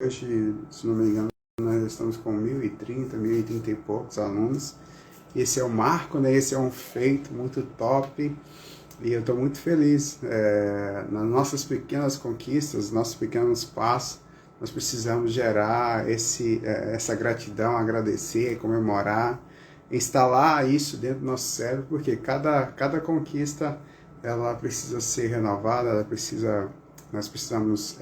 Hoje, se não me engano, nós estamos com 1.030, 1.030 e poucos alunos. Esse é um marco, né? Esse é um feito muito top e eu estou muito feliz. Nas nossas pequenas conquistas, nossos pequenos passos, nós precisamos gerar essa gratidão, agradecer, comemorar, instalar isso dentro do nosso cérebro, porque cada conquista ela precisa ser renovada, nós precisamos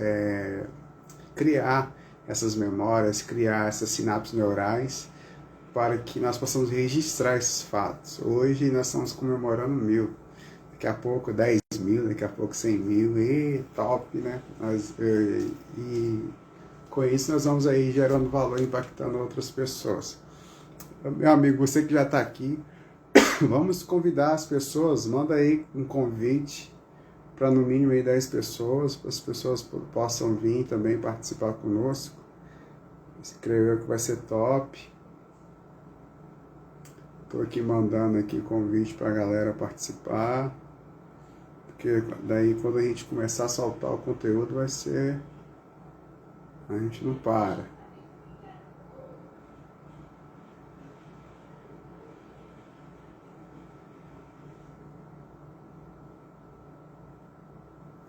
criar essas memórias, criar essas sinapses neurais para que nós possamos registrar esses fatos. Hoje nós estamos comemorando 1.000, daqui a pouco 10.000, daqui a pouco 100.000, e top, né? E com isso nós vamos aí gerando valor, impactando outras pessoas. Meu amigo, você que já está aqui, vamos convidar as pessoas, manda aí um convite para no mínimo aí 10 pessoas, para as pessoas possam vir também participar conosco. Escreveu que vai ser top. Estou aqui mandando aqui convite para a galera participar, porque daí quando a gente começar a soltar o conteúdo vai ser... a gente não para.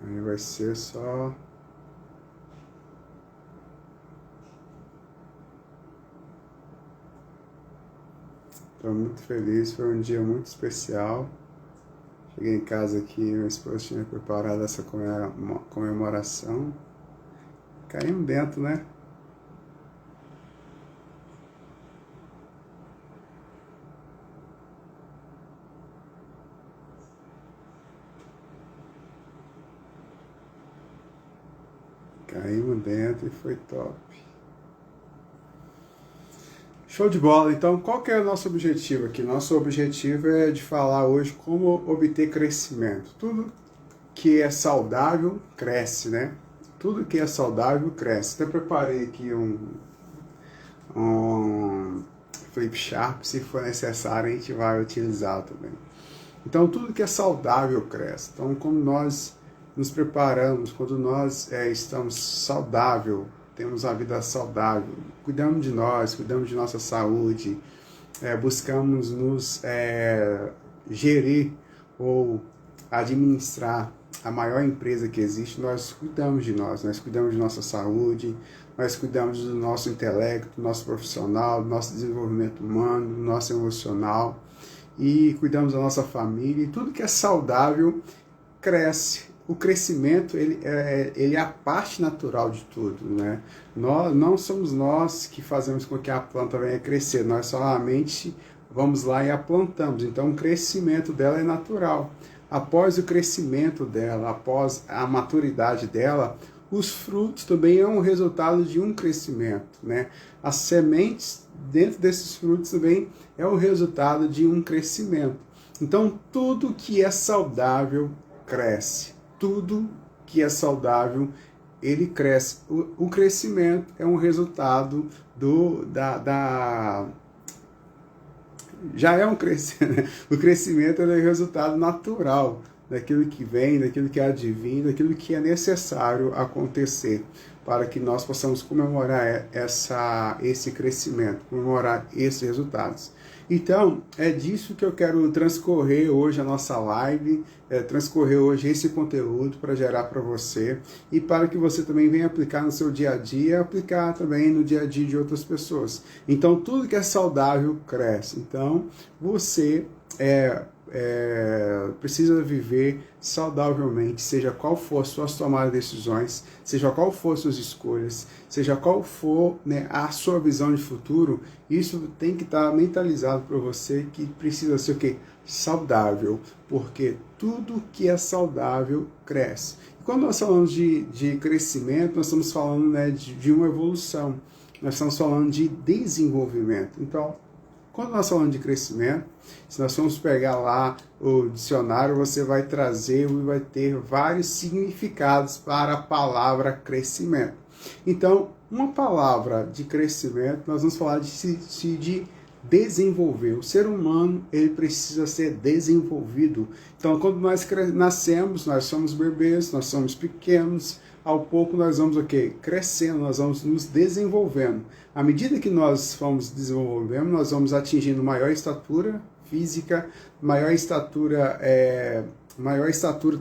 Aí vai ser só... Estou muito feliz, foi um dia muito especial. Cheguei em casa aqui, minha esposa tinha preparado essa comemoração. Caímos dentro, né? Caímos dentro e foi top. Show de bola. Então, qual que é o nosso objetivo aqui? Nosso objetivo é de falar hoje como obter crescimento. Tudo que é saudável cresce, né? Tudo que é saudável cresce. Até preparei aqui um flip chart, se for necessário a gente vai utilizar também. Então, tudo que é saudável cresce. Então, como nós nos preparamos, quando nós estamos saudável, temos uma vida saudável, cuidamos de nós, cuidamos de nossa saúde, buscamos nos gerir ou administrar a maior empresa que existe, nós cuidamos de nós cuidamos de nossa saúde, nós cuidamos do nosso intelecto, do nosso profissional, do nosso desenvolvimento humano, do nosso emocional, e cuidamos da nossa família, e tudo que é saudável cresce. O crescimento ele é a parte natural de tudo, né? Não somos nós que fazemos com que a planta venha crescer, nós solamente vamos lá e a plantamos. Então o crescimento dela é natural. Após o crescimento dela, após a maturidade dela, os frutos também é um resultado de um crescimento, né? As sementes dentro desses frutos também é o resultado de um crescimento. Então tudo que é saudável cresce. Tudo que é saudável, ele cresce. O crescimento é um resultado já é um crescimento. O crescimento é um resultado natural daquilo que vem, daquilo que é advindo, daquilo que é necessário acontecer para que nós possamos comemorar esse crescimento, comemorar esses resultados. Então, é disso que eu quero transcorrer hoje a nossa live, transcorrer hoje esse conteúdo para gerar para você e para que você também venha aplicar no seu dia a dia, aplicar também no dia a dia de outras pessoas. Então, tudo que é saudável cresce. Então, você precisa viver saudavelmente, seja qual for as suas tomadas de decisões, seja qual for as suas escolhas, seja qual for, né, a sua visão de futuro, isso tem que estar mentalizado para você que precisa ser o quê? Saudável, porque tudo que é saudável cresce. E quando nós falamos de crescimento, nós estamos falando, né, de uma evolução, nós estamos falando de desenvolvimento. Então, quando nós falamos de crescimento, se nós formos pegar lá o dicionário, você vai trazer e vai ter vários significados para a palavra crescimento. Então, uma palavra de crescimento, nós vamos falar de desenvolver. O ser humano, ele precisa ser desenvolvido. Então, quando nós nascemos, nós somos bebês, nós somos pequenos, ao pouco nós vamos o quê? Crescendo, nós vamos nos desenvolvendo. À medida que nós vamos desenvolvendo, nós vamos atingindo maior estatura física, maior estatura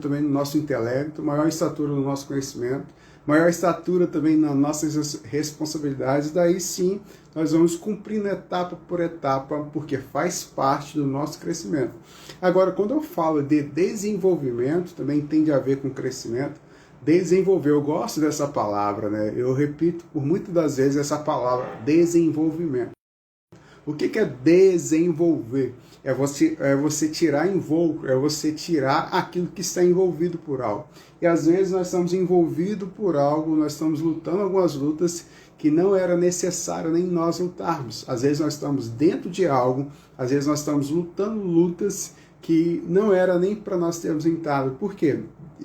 também no nosso intelecto, maior estatura no nosso conhecimento, maior estatura também nas nossas responsabilidades. Daí sim, nós vamos cumprindo etapa por etapa, porque faz parte do nosso crescimento. Agora, quando eu falo de desenvolvimento, também tem a ver com crescimento. Desenvolver, eu gosto dessa palavra, né? Eu repito por muitas das vezes essa palavra, desenvolvimento. O que é desenvolver? É você tirar invólucro, é você tirar aquilo que está envolvido por algo. E às vezes nós estamos envolvidos por algo, nós estamos lutando algumas lutas que não era necessário nem nós lutarmos. Às vezes nós estamos dentro de algo, às vezes nós estamos lutando lutas que não era nem para nós termos entrado. Por quê?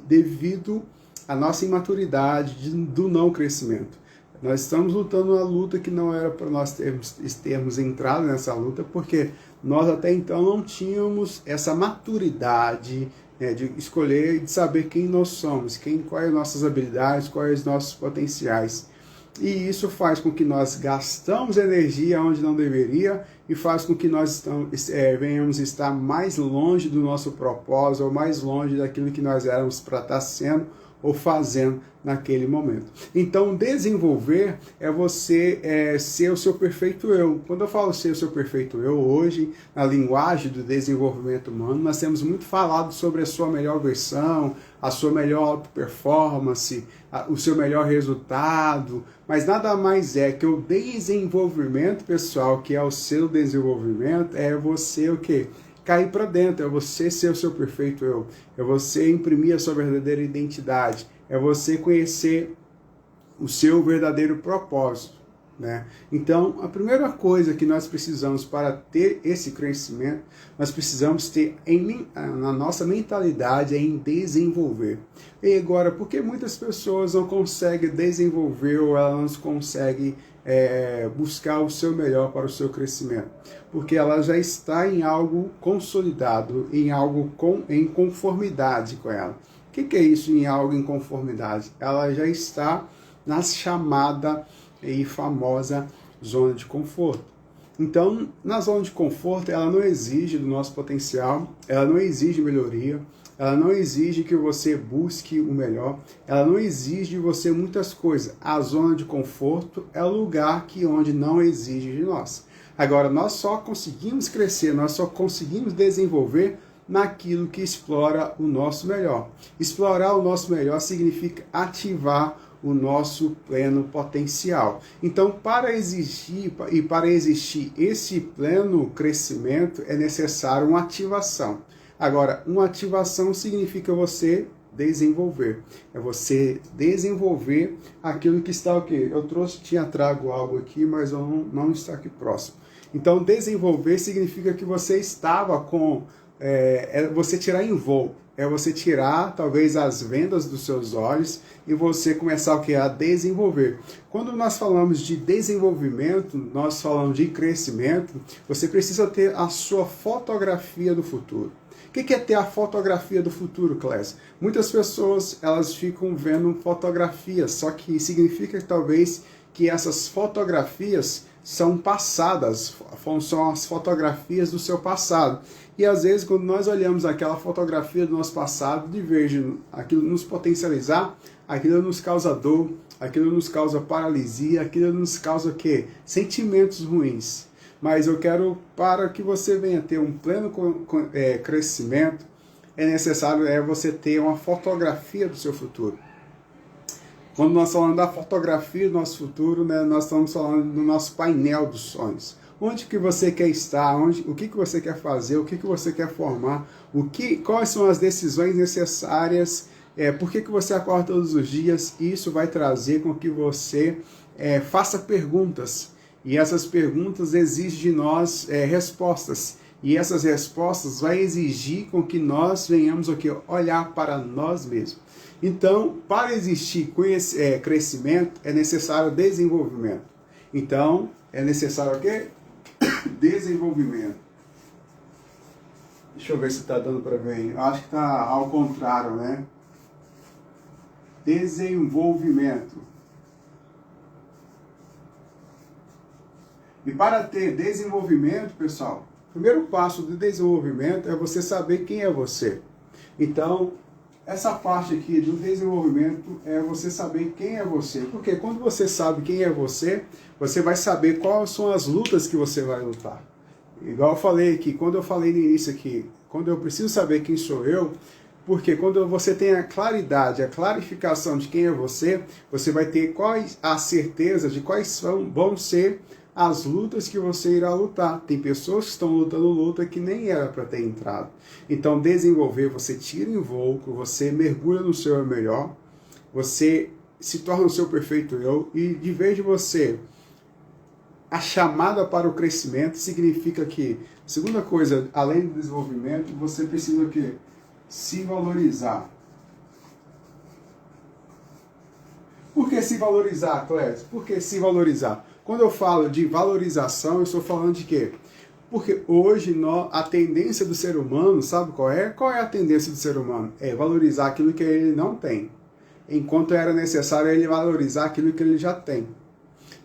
Devido à nossa imaturidade do não crescimento. Nós estamos lutando uma luta que não era para nós termos entrado nessa luta, porque nós até então não tínhamos essa maturidade, né, de escolher e de saber quem nós somos, quais as nossas habilidades, quais os nossos potenciais. E isso faz com que nós gastamos energia onde não deveria e faz com que nós venhamos estar mais longe do nosso propósito ou mais longe daquilo que nós éramos para estar sendo ou fazendo naquele momento. Então, desenvolver é você ser o seu perfeito eu. Quando eu falo ser o seu perfeito eu, hoje, na linguagem do desenvolvimento humano, nós temos muito falado sobre a sua melhor versão, a sua melhor auto-performance, o seu melhor resultado, mas nada mais é que o desenvolvimento, pessoal, que é o seu desenvolvimento, é você o quê? Cair para dentro, é você ser o seu perfeito eu, é você imprimir a sua verdadeira identidade, é você conhecer o seu verdadeiro propósito, né? Então, a primeira coisa que nós precisamos para ter esse crescimento, nós precisamos ter na nossa mentalidade em desenvolver. E agora, por que muitas pessoas não conseguem desenvolver ou elas não conseguem buscar o seu melhor para o seu crescimento? Porque ela já está em algo consolidado, em algo em conformidade com ela. O que é isso, em algo em conformidade? Ela já está na chamada e famosa zona de conforto. Então, na zona de conforto, ela não exige do nosso potencial, ela não exige melhoria, ela não exige que você busque o melhor, ela não exige de você muitas coisas. A zona de conforto é o lugar onde não exige de nós. Agora, nós só conseguimos crescer, nós só conseguimos desenvolver naquilo que explora o nosso melhor. Explorar o nosso melhor significa ativar o nosso pleno potencial. Então, para existir esse pleno crescimento, é necessário uma ativação. Agora, uma ativação significa você desenvolver. É você desenvolver aquilo que está o quê? Eu trago algo aqui, mas eu não está aqui próximo. Então, desenvolver significa que você estava com... você tirar em voo. É você tirar, talvez, as vendas dos seus olhos e você começar o quê? A desenvolver. Quando nós falamos de desenvolvimento, nós falamos de crescimento, você precisa ter a sua fotografia do futuro. O que é ter a fotografia do futuro, Clécio? Muitas pessoas elas ficam vendo fotografias, só que significa talvez que essas fotografias são passadas, são as fotografias do seu passado. E às vezes, quando nós olhamos aquela fotografia do nosso passado, de vez de aquilo nos potencializar, aquilo nos causa dor, aquilo nos causa paralisia, aquilo nos causa o quê? Sentimentos ruins. Mas eu quero, para que você venha ter um pleno crescimento, é necessário você ter uma fotografia do seu futuro. Quando nós falamos da fotografia do nosso futuro, né, nós estamos falando do nosso painel dos sonhos. Onde que você quer estar, o que você quer fazer, o que você quer formar, quais são as decisões necessárias, por que você acorda todos os dias. Isso vai trazer com que você faça perguntas. E essas perguntas exigem de nós respostas. E essas respostas vai exigir com que nós venhamos olhar para nós mesmos. Então, para existir crescimento, é necessário desenvolvimento. Então, é necessário o quê? Desenvolvimento. Deixa eu ver se está dando para ver. Eu acho que está ao contrário, né? desenvolvimento. E para ter desenvolvimento, pessoal, o primeiro passo do desenvolvimento é você saber quem é você. Então, essa parte aqui do desenvolvimento é você saber quem é você. Porque quando você sabe quem é você, você vai saber quais são as lutas que você vai lutar. Igual eu falei aqui, quando eu falei no início aqui, quando eu preciso saber quem sou eu, porque quando você tem a claridade, a clarificação de quem é você, você vai ter a certeza de quais vão ser as lutas que você irá lutar. Tem pessoas que estão lutando luta que nem era para ter entrado. Então, desenvolver, você tira em voo, você mergulha no seu eu melhor, você se torna o seu perfeito eu, e de vez de você, a chamada para o crescimento significa que, segunda coisa, além do desenvolvimento, você precisa o quê? Se valorizar. Por que se valorizar, Clécio? Por que se valorizar? Quando eu falo de valorização, eu estou falando de quê? Porque hoje a tendência do ser humano, sabe qual é? Qual é a tendência do ser humano? É valorizar aquilo que ele não tem. Enquanto era necessário ele valorizar aquilo que ele já tem.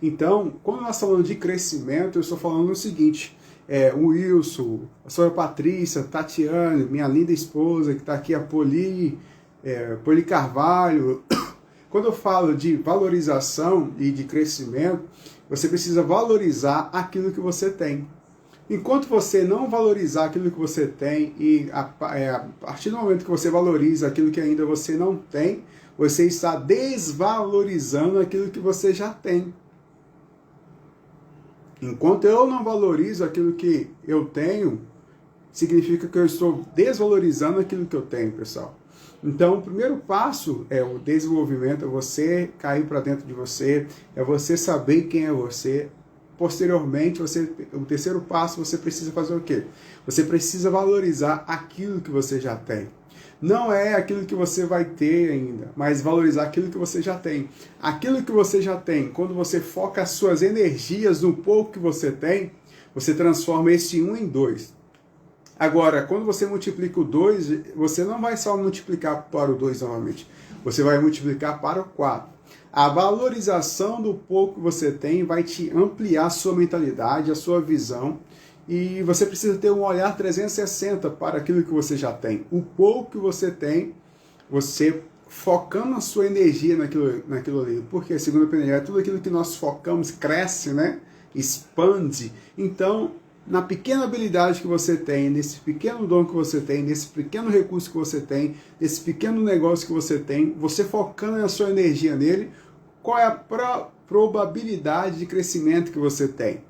Então, quando nós falamos de crescimento, eu estou falando o seguinte, o Wilson, a senhora Patrícia, Tatiane, minha linda esposa, que está aqui, a Poli Carvalho. Quando eu falo de valorização e de crescimento, você precisa valorizar aquilo que você tem. Enquanto você não valorizar aquilo que você tem, e a partir do momento que você valoriza aquilo que ainda você não tem, você está desvalorizando aquilo que você já tem. Enquanto eu não valorizo aquilo que eu tenho, significa que eu estou desvalorizando aquilo que eu tenho, pessoal. Então, o primeiro passo é o desenvolvimento, é você cair para dentro de você, é você saber quem é você. Posteriormente, o terceiro passo, você precisa fazer o quê? Você precisa valorizar aquilo que você já tem. Não é aquilo que você vai ter ainda, mas valorizar aquilo que você já tem. Aquilo que você já tem, quando você foca as suas energias no pouco que você tem, você transforma esse 1 em 2. Agora, quando você multiplica o 2, você não vai só multiplicar para o 2 novamente, você vai multiplicar para o 4. A valorização do pouco que você tem vai te ampliar a sua mentalidade, a sua visão, e você precisa ter um olhar 360 para aquilo que você já tem. O pouco que você tem, você focando a sua energia naquilo ali. Porque, segundo a PNL, tudo aquilo que nós focamos cresce, né? Expande. Então, na pequena habilidade que você tem, nesse pequeno dom que você tem, nesse pequeno recurso que você tem, nesse pequeno negócio que você tem, você focando a sua energia nele, qual é a probabilidade de crescimento que você tem?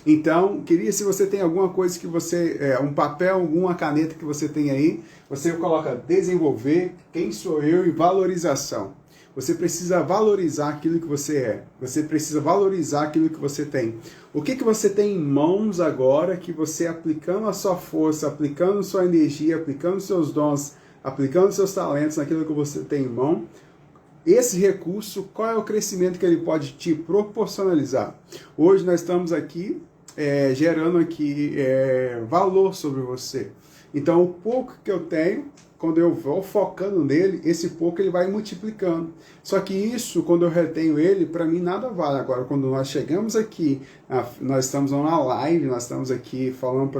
Então, queria, se você tem alguma coisa que você, um papel, alguma caneta que você tem aí, você coloca desenvolver, quem sou eu e valorização. Você precisa valorizar aquilo que você é. Você precisa valorizar aquilo que você tem. O que você tem em mãos agora que você, aplicando a sua força, aplicando sua energia, aplicando seus dons, aplicando seus talentos naquilo que você tem em mão, esse recurso, qual é o crescimento que ele pode te proporcionalizar? Hoje nós estamos aqui gerando aqui valor sobre você. Então, o pouco que eu tenho, quando eu vou focando nele, esse pouco ele vai multiplicando. Só que isso, quando eu retenho ele, para mim nada vale. Agora, quando nós chegamos aqui, nós estamos numa live, nós estamos aqui falando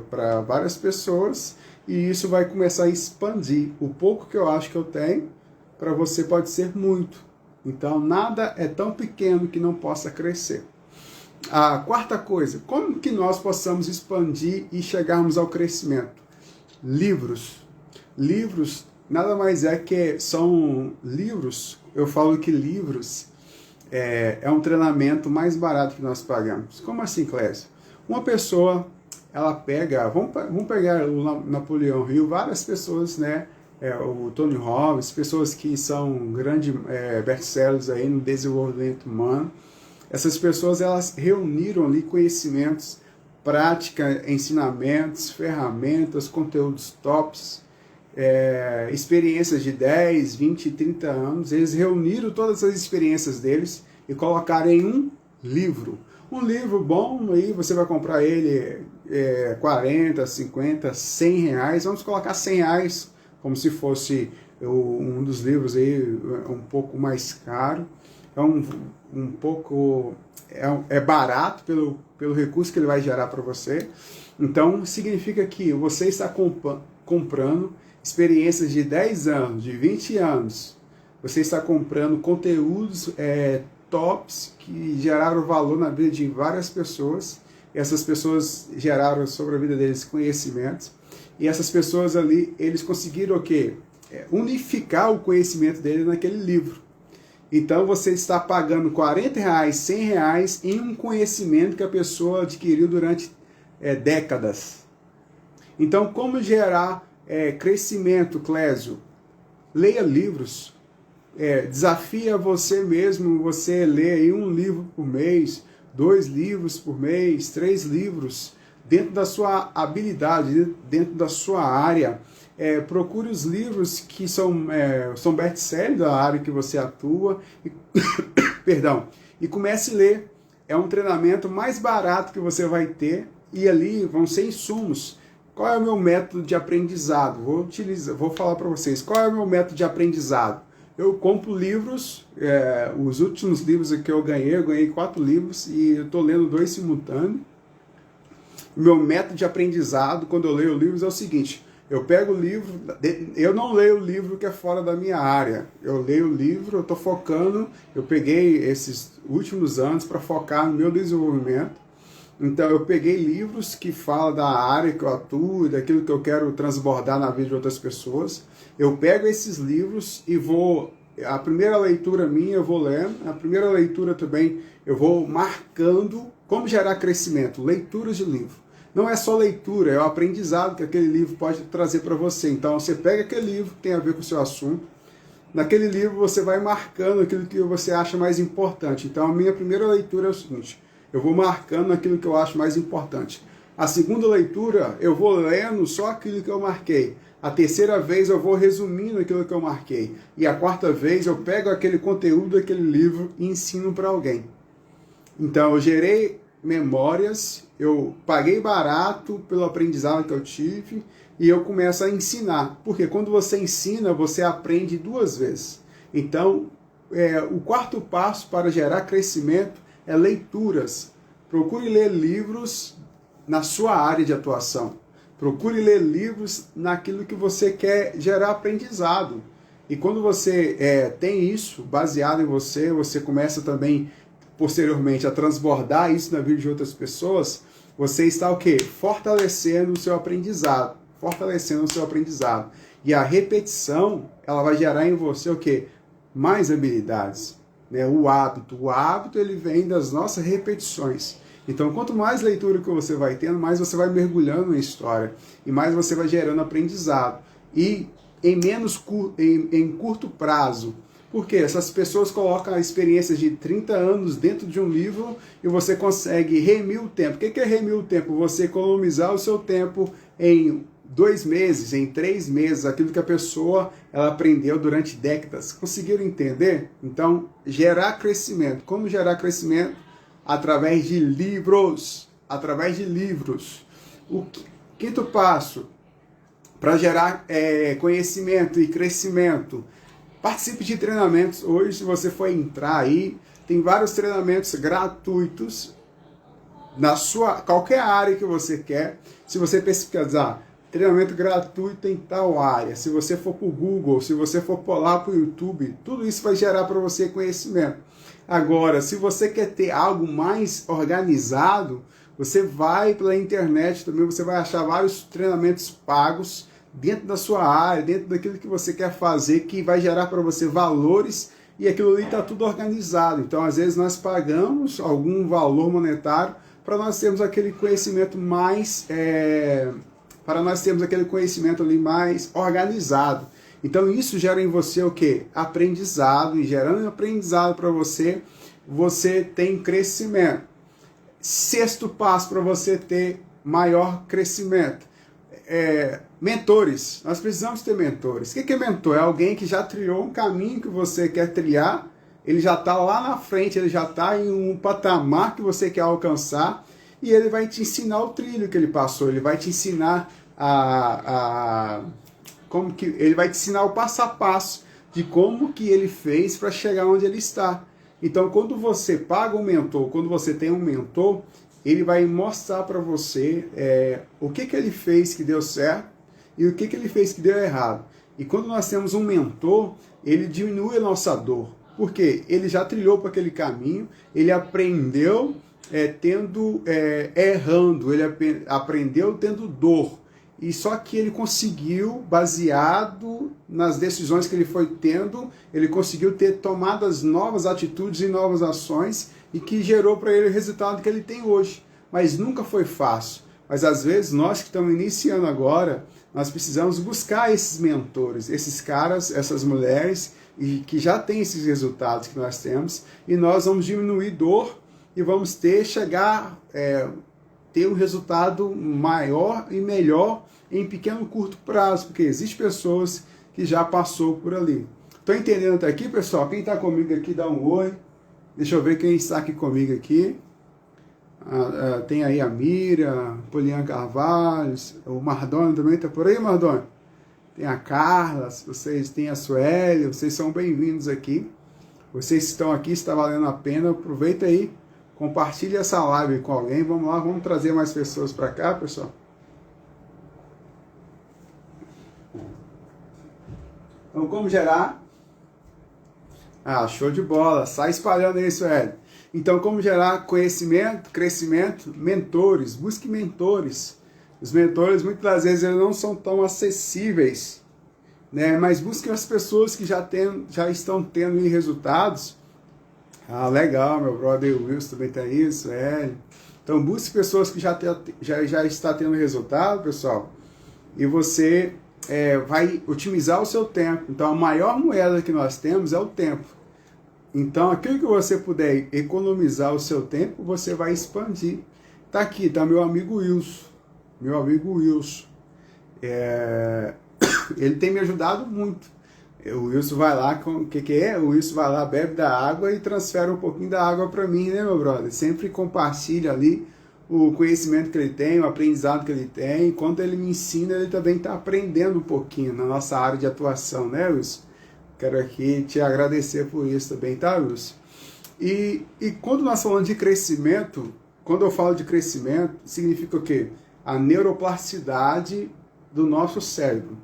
para várias pessoas, e isso vai começar a expandir. O pouco que eu acho que eu tenho, para você pode ser muito. Então, nada é tão pequeno que não possa crescer. A quarta coisa, como que nós possamos expandir e chegarmos ao crescimento? Livros. Livros nada mais são livros. Eu falo que livros é um treinamento mais barato que nós pagamos. Como assim, Clécio? Uma pessoa, ela pega, vamos pegar o Napoleão Hill, várias pessoas, né? O Tony Robbins, pessoas que são grandes best-sellers aí no desenvolvimento humano. Essas pessoas, elas reuniram ali conhecimentos, prática, ensinamentos, ferramentas, conteúdos tops, experiências de 10, 20, 30 anos. Eles reuniram todas as experiências deles e colocaram em um livro. Um livro bom, aí você vai comprar ele 40, 50, 100 reais. Vamos colocar 100 reais como se fosse um dos livros aí é um pouco mais caro, é um pouco barato pelo recurso que ele vai gerar para você. Então significa que você está comprando experiências de 10 anos, de 20 anos. Você está comprando conteúdos tops que geraram valor na vida de várias pessoas. Essas pessoas geraram sobre a vida deles conhecimentos. E essas pessoas ali, eles conseguiram o quê? Unificar o conhecimento deles naquele livro. Então você está pagando R$40, R$100 em um conhecimento que a pessoa adquiriu durante décadas. Então, como gerar crescimento, Clésio? Leia livros. Desafia você mesmo, você lê aí 1 livro por mês, 2 livros por mês, 3 livros, dentro da sua habilidade, dentro da sua área. Procure os livros que são best-sellers da área que você atua, e comece a ler. É um treinamento mais barato que você vai ter, e ali vão ser insumos. Qual é o meu método de aprendizado? Vou falar para vocês. Qual é o meu método de aprendizado? Eu compro livros, os últimos livros que eu ganhei 4 livros, e eu estou lendo 2 simultâneos. Meu método de aprendizado, quando eu leio livros, é o seguinte: eu pego o livro, eu não leio o livro que é fora da minha área. Eu leio o livro, eu estou focando, eu peguei esses últimos anos para focar no meu desenvolvimento. Então eu peguei livros que falam da área que eu atuo, daquilo que eu quero transbordar na vida de outras pessoas. Eu pego esses livros e a primeira leitura minha eu vou lendo, a primeira leitura também eu vou marcando como gerar crescimento, leituras de livro. Não é só leitura, é o aprendizado que aquele livro pode trazer para você. Então você pega aquele livro que tem a ver com o seu assunto, naquele livro você vai marcando aquilo que você acha mais importante. Então a minha primeira leitura é o seguinte: eu vou marcando aquilo que eu acho mais importante. A segunda leitura, eu vou lendo só aquilo que eu marquei. A terceira vez, eu vou resumindo aquilo que eu marquei. E a quarta vez, eu pego aquele conteúdo daquele livro e ensino para alguém. Então, eu gerei memórias, eu paguei barato pelo aprendizado que eu tive e eu começo a ensinar. Porque quando você ensina, você aprende 2 vezes. Então, o quarto passo para gerar crescimento é leituras. Procure ler livros na sua área de atuação. Procure ler livros naquilo que você quer gerar aprendizado. E quando você tem isso baseado em você, você começa também, posteriormente, a transbordar isso na vida de outras pessoas, você está o quê? Fortalecendo o seu aprendizado. Fortalecendo o seu aprendizado. E a repetição, ela vai gerar em você o quê? Mais habilidades. O hábito ele vem das nossas repetições. Então, quanto mais leitura que você vai tendo, mais você vai mergulhando na história e mais você vai gerando aprendizado. E em curto prazo. Porque essas pessoas colocam experiências de 30 anos dentro de um livro e você consegue remir o tempo. O que é remir o tempo? Você economizar o seu tempo em 2 meses, em 3 meses, aquilo que a pessoa ela aprendeu durante décadas. Conseguiram entender? Então, gerar crescimento. Como gerar crescimento? Através de livros. Através de livros. O quinto passo, para gerar conhecimento e crescimento, participe de treinamentos. Hoje, se você for entrar aí, tem vários treinamentos gratuitos na qualquer área que você quer. Se você pesquisar treinamento gratuito em tal área, se você for para o Google, se você for lá para o YouTube, tudo isso vai gerar para você conhecimento. Agora, se você quer ter algo mais organizado, você vai pela internet também, você vai achar vários treinamentos pagos dentro da sua área, dentro daquilo que você quer fazer, que vai gerar para você valores, e aquilo ali está tudo organizado. Então, às vezes, nós pagamos algum valor monetário para nós termos aquele conhecimento mais... para nós termos aquele conhecimento ali mais organizado. Então isso gera em você o quê? Aprendizado, e gerando aprendizado para você, você tem crescimento. Sexto passo para você ter maior crescimento. Mentores. Nós precisamos ter mentores. O que é mentor? É alguém que já trilhou um caminho que você quer trilhar, ele já está lá na frente, ele já está em um patamar que você quer alcançar, e ele vai te ensinar o trilho que ele passou, ele vai te ensinar como que ele vai te ensinar o passo a passo de como que ele fez para chegar onde ele está. Então, quando você paga um mentor, quando você tem um mentor, ele vai mostrar para você o que ele fez que deu certo e o que ele fez que deu errado. E quando nós temos um mentor, ele diminui a nossa dor. Porque ele já trilhou para aquele caminho, ele aprendeu errando, ele aprendeu tendo dor. E só que ele conseguiu, baseado nas decisões que ele foi tendo, ele conseguiu ter tomadas novas atitudes e novas ações e que gerou para ele o resultado que ele tem hoje. Mas nunca foi fácil. Mas às vezes nós que estamos iniciando agora, nós precisamos buscar esses mentores, esses caras, essas mulheres e que já têm esses resultados que nós temos, e nós vamos diminuir dor e vamos ter um resultado maior e melhor em pequeno curto prazo, porque existem pessoas que já passou por ali. Estou entendendo até aqui, pessoal? Quem está comigo aqui, dá um oi. Deixa eu ver quem está aqui comigo aqui. Tem aí a Mira, Poliana Carvalho, o Mardônio também está por aí, Mardônio? Tem a Carla, vocês têm a Sueli, vocês são bem-vindos aqui. Vocês que estão aqui, está valendo a pena, aproveita aí, compartilhe essa live com alguém, vamos lá, vamos trazer mais pessoas para cá, pessoal. Então, como gerar? Show de bola, sai espalhando isso, Sueli. Então, como gerar conhecimento, crescimento, mentores, busque mentores. Os mentores, muitas das vezes, eles não são tão acessíveis, né? Mas busque as pessoas que já estão tendo resultados. Legal, meu brother Wilson também tem isso, Então, busque pessoas que já está tendo resultado, pessoal, e você vai otimizar o seu tempo. Então, a maior moeda que nós temos é o tempo. Então, aquilo que você puder economizar o seu tempo, você vai expandir. Tá aqui, tá meu amigo Wilson. Meu amigo Wilson. Ele tem me ajudado muito. O Wilson vai lá, o que é? O Wilson vai lá, bebe da água e transfere um pouquinho da água para mim, né, meu brother? Sempre compartilha ali o conhecimento que ele tem, o aprendizado que ele tem. Enquanto ele me ensina, ele também está aprendendo um pouquinho na nossa área de atuação, né, Wilson? Quero aqui te agradecer por isso também, tá, Wilson? E quando nós falamos de crescimento, quando eu falo de crescimento, significa o quê? A neuroplasticidade do nosso cérebro.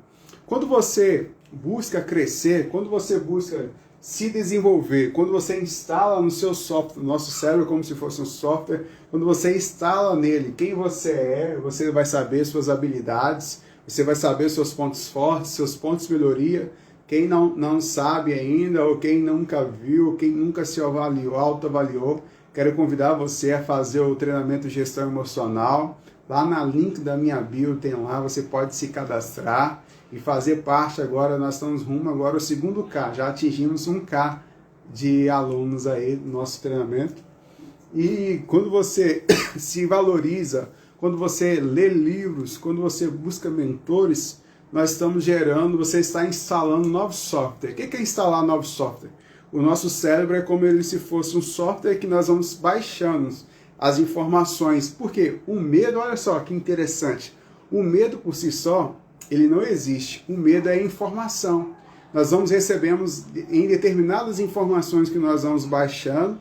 Quando você busca crescer, quando você busca se desenvolver, quando você instala no seu software, no nosso cérebro como se fosse um software, quando você instala nele quem você é, você vai saber suas habilidades, você vai saber seus pontos fortes, seus pontos de melhoria. Quem não sabe ainda, ou quem nunca viu, quem nunca se autoavaliou, quero convidar você a fazer o treinamento de gestão emocional. Lá na link da minha bio tem lá, você pode se cadastrar e fazer parte agora. Nós estamos rumo agora ao 2K, já atingimos 1K de alunos aí no nosso treinamento. E quando você se valoriza, quando você lê livros, quando você busca mentores, nós estamos gerando, você está instalando novo software. O que é instalar novo software? O nosso cérebro é como se fosse um software que nós vamos baixando as informações. Porque o medo, olha só que interessante, o medo por si só, ele não existe. O medo é informação. Nós recebemos em determinadas informações que nós vamos baixando,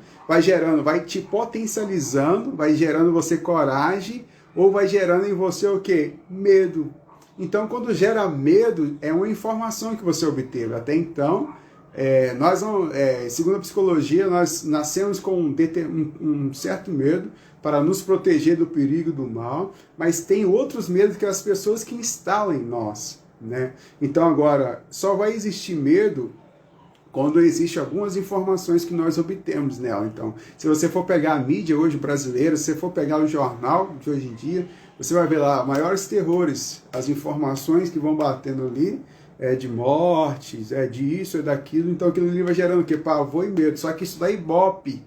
vai te potencializando, vai gerando você coragem, ou vai gerando em você o quê? Medo. Então, quando gera medo, é uma informação que você obteve. Até então, segundo a psicologia, nós nascemos com um certo medo para nos proteger do perigo do mal, mas tem outros medos que as pessoas que instalam em nós, né? Então, agora, só vai existir medo quando existem algumas informações que nós obtemos nela. Então, se você for pegar a mídia hoje brasileira, se você for pegar o jornal de hoje em dia, você vai ver lá maiores terrores, as informações que vão batendo ali, de mortes, disso, daquilo. Então aquilo ali vai gerando o quê? Pavor e medo. Só que isso dá ibope.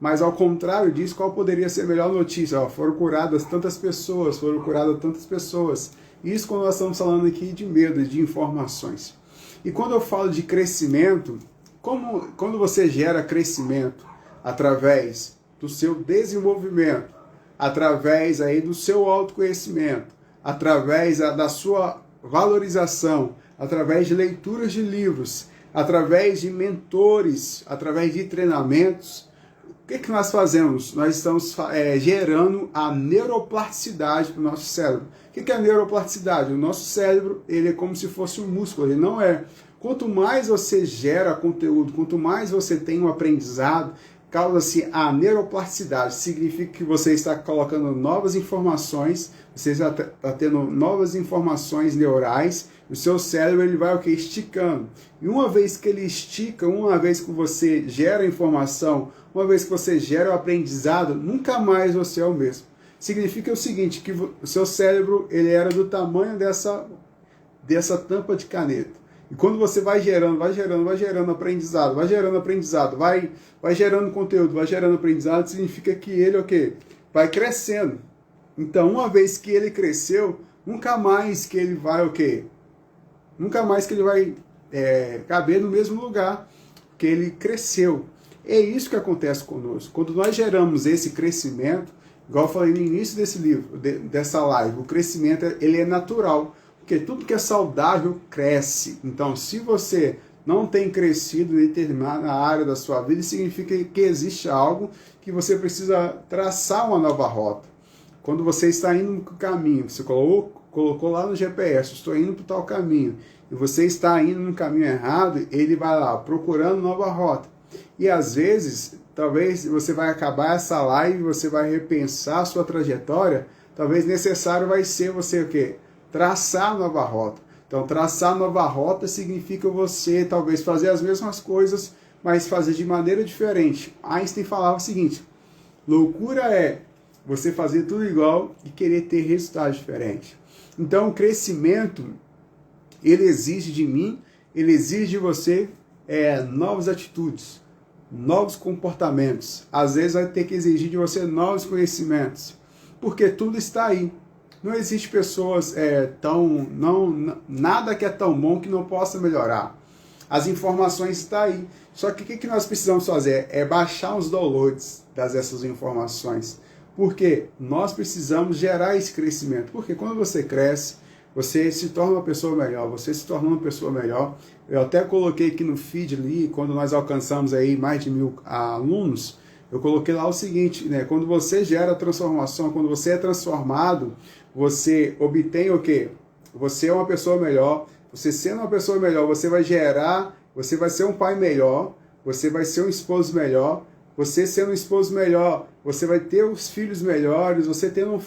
Mas ao contrário disso, qual poderia ser a melhor notícia? Foram curadas tantas pessoas, Isso quando nós estamos falando aqui de medo, de informações. E quando eu falo de crescimento, quando você gera crescimento através do seu desenvolvimento, através aí do seu autoconhecimento, através da sua valorização, através de leituras de livros, através de mentores, através de treinamentos. O que nós fazemos? Nós estamos gerando a neuroplasticidade do nosso cérebro. O que é a neuroplasticidade? O nosso cérebro, ele é como se fosse um músculo, ele não é. Quanto mais você gera conteúdo, quanto mais você tem um aprendizado, causa-se a neuroplasticidade. Significa que você está colocando novas informações, você está tendo novas informações neurais, o seu cérebro ele vai esticando. E uma vez que ele estica, uma vez que você gera informação, uma vez que você gera o aprendizado, nunca mais você é o mesmo. Significa o seguinte, que o seu cérebro ele era do tamanho dessa tampa de caneta. E quando você vai gerando aprendizado, vai gerando conteúdo, vai gerando aprendizado, significa que ele vai crescendo. Então, uma vez que ele cresceu, nunca mais que ele vai caber no mesmo lugar que ele cresceu. É isso que acontece conosco. Quando nós geramos esse crescimento, igual eu falei no início desse livro, dessa live, o crescimento ele é natural. Porque tudo que é saudável cresce. Então, se você não tem crescido em determinada área da sua vida, significa que existe algo que você precisa traçar uma nova rota. Quando você está indo no caminho, você colocou lá no GPS, estou indo para tal caminho, e você está indo no caminho errado, ele vai lá procurando nova rota. E às vezes, talvez você vai acabar essa live, você vai repensar a sua trajetória, talvez necessário vai ser você o quê? Traçar nova rota. Então, traçar nova rota significa você talvez fazer as mesmas coisas, mas fazer de maneira diferente. Einstein falava o seguinte: loucura é você fazer tudo igual e querer ter resultados diferentes. Então, o crescimento, ele exige de mim, ele exige de você novas atitudes, novos comportamentos. Às vezes vai ter que exigir de você novos conhecimentos, porque tudo está aí. Não existe pessoas nada que é tão bom que não possa melhorar. As informações estão aí. Só que o que nós precisamos fazer? É baixar os downloads dessas informações. Porque nós precisamos gerar esse crescimento. Porque quando você cresce, você se torna uma pessoa melhor. Você se torna uma pessoa melhor. Eu até coloquei aqui no feed ali, quando nós alcançamos aí mais de 1000 alunos, eu coloquei lá o seguinte, né? Quando você gera transformação, quando você é transformado, você obtém o quê? Você é uma pessoa melhor. Você sendo uma pessoa melhor, você vai ser um pai melhor, você vai ser um esposo melhor. Você sendo um esposo melhor, você vai ter os filhos melhores, você tendo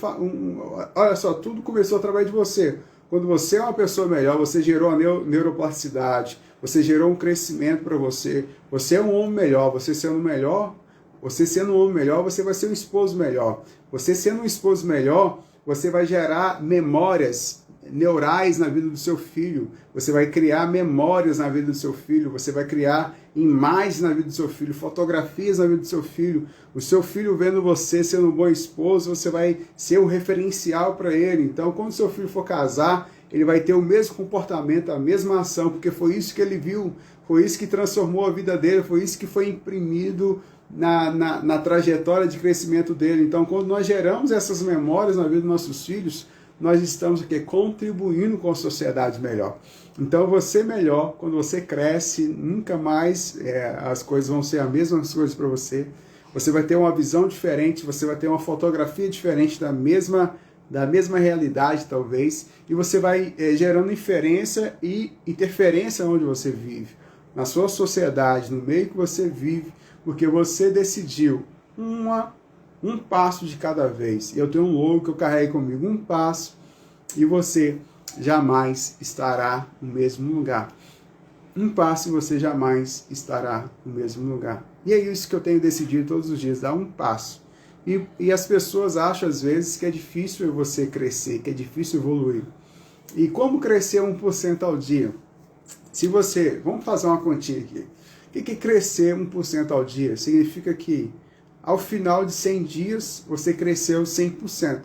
olha só, tudo começou através de você. Quando você é uma pessoa melhor, você gerou a neuroplasticidade, você gerou um crescimento para você. Você é um homem melhor, você sendo um homem melhor, você vai ser um esposo melhor. Você sendo um esposo melhor, você vai gerar memórias neurais na vida do seu filho. Você vai criar memórias na vida do seu filho. Você vai criar imagens na vida do seu filho, fotografias na vida do seu filho. O seu filho vendo você sendo um bom esposo, você vai ser um referencial para ele. Então, quando o seu filho for casar, ele vai ter o mesmo comportamento, a mesma ação, porque foi isso que ele viu, foi isso que transformou a vida dele, foi isso que foi imprimido na trajetória de crescimento dele. Então, quando nós geramos essas memórias na vida dos nossos filhos, nós estamos aqui contribuindo com a sociedade melhor. Então, você melhor, quando você cresce, nunca mais as coisas vão ser as mesmas coisas para você. Você vai ter uma visão diferente, você vai ter uma fotografia diferente da mesma realidade, talvez, e você vai gerando inferência e interferência onde você vive, na sua sociedade, no meio que você vive, porque você decidiu um passo de cada vez. Eu tenho um logo que eu carrego comigo, um passo, e você jamais estará no mesmo lugar. Um passo e você jamais estará no mesmo lugar. E é isso que eu tenho decidido todos os dias, dar um passo. E as pessoas acham às vezes que é difícil você crescer, que é difícil evoluir. E como crescer 1% ao dia? Vamos fazer uma continha aqui. O que é crescer 1% ao dia? Significa que ao final de 100 dias, você cresceu 100%.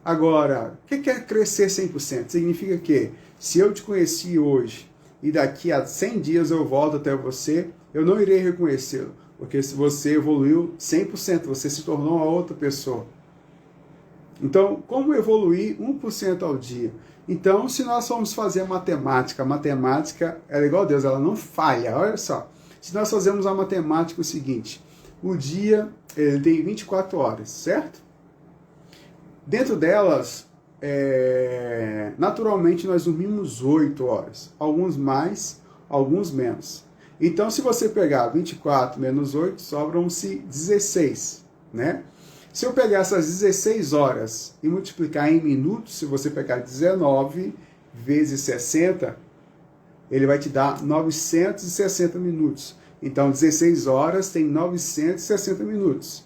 Agora, o que é crescer 100%? Significa que, se eu te conheci hoje, e daqui a 100 dias eu volto até você, eu não irei reconhecê-lo. Porque se você evoluiu 100%, você se tornou uma outra pessoa. Então, como evoluir 1% ao dia? Então, se nós formos fazer a matemática ela é igual a Deus, ela não falha. Olha só, se nós fazemos a matemática o seguinte, o dia ele tem 24 horas, certo? Dentro delas, naturalmente nós dormimos 8 horas, alguns mais, alguns menos. Então, se você pegar 24 menos 8, sobram-se 16, né? Se eu pegar essas 16 horas e multiplicar em minutos, se você pegar 19 vezes 60, ele vai te dar 960 minutos. Então, 16 horas tem 960 minutos.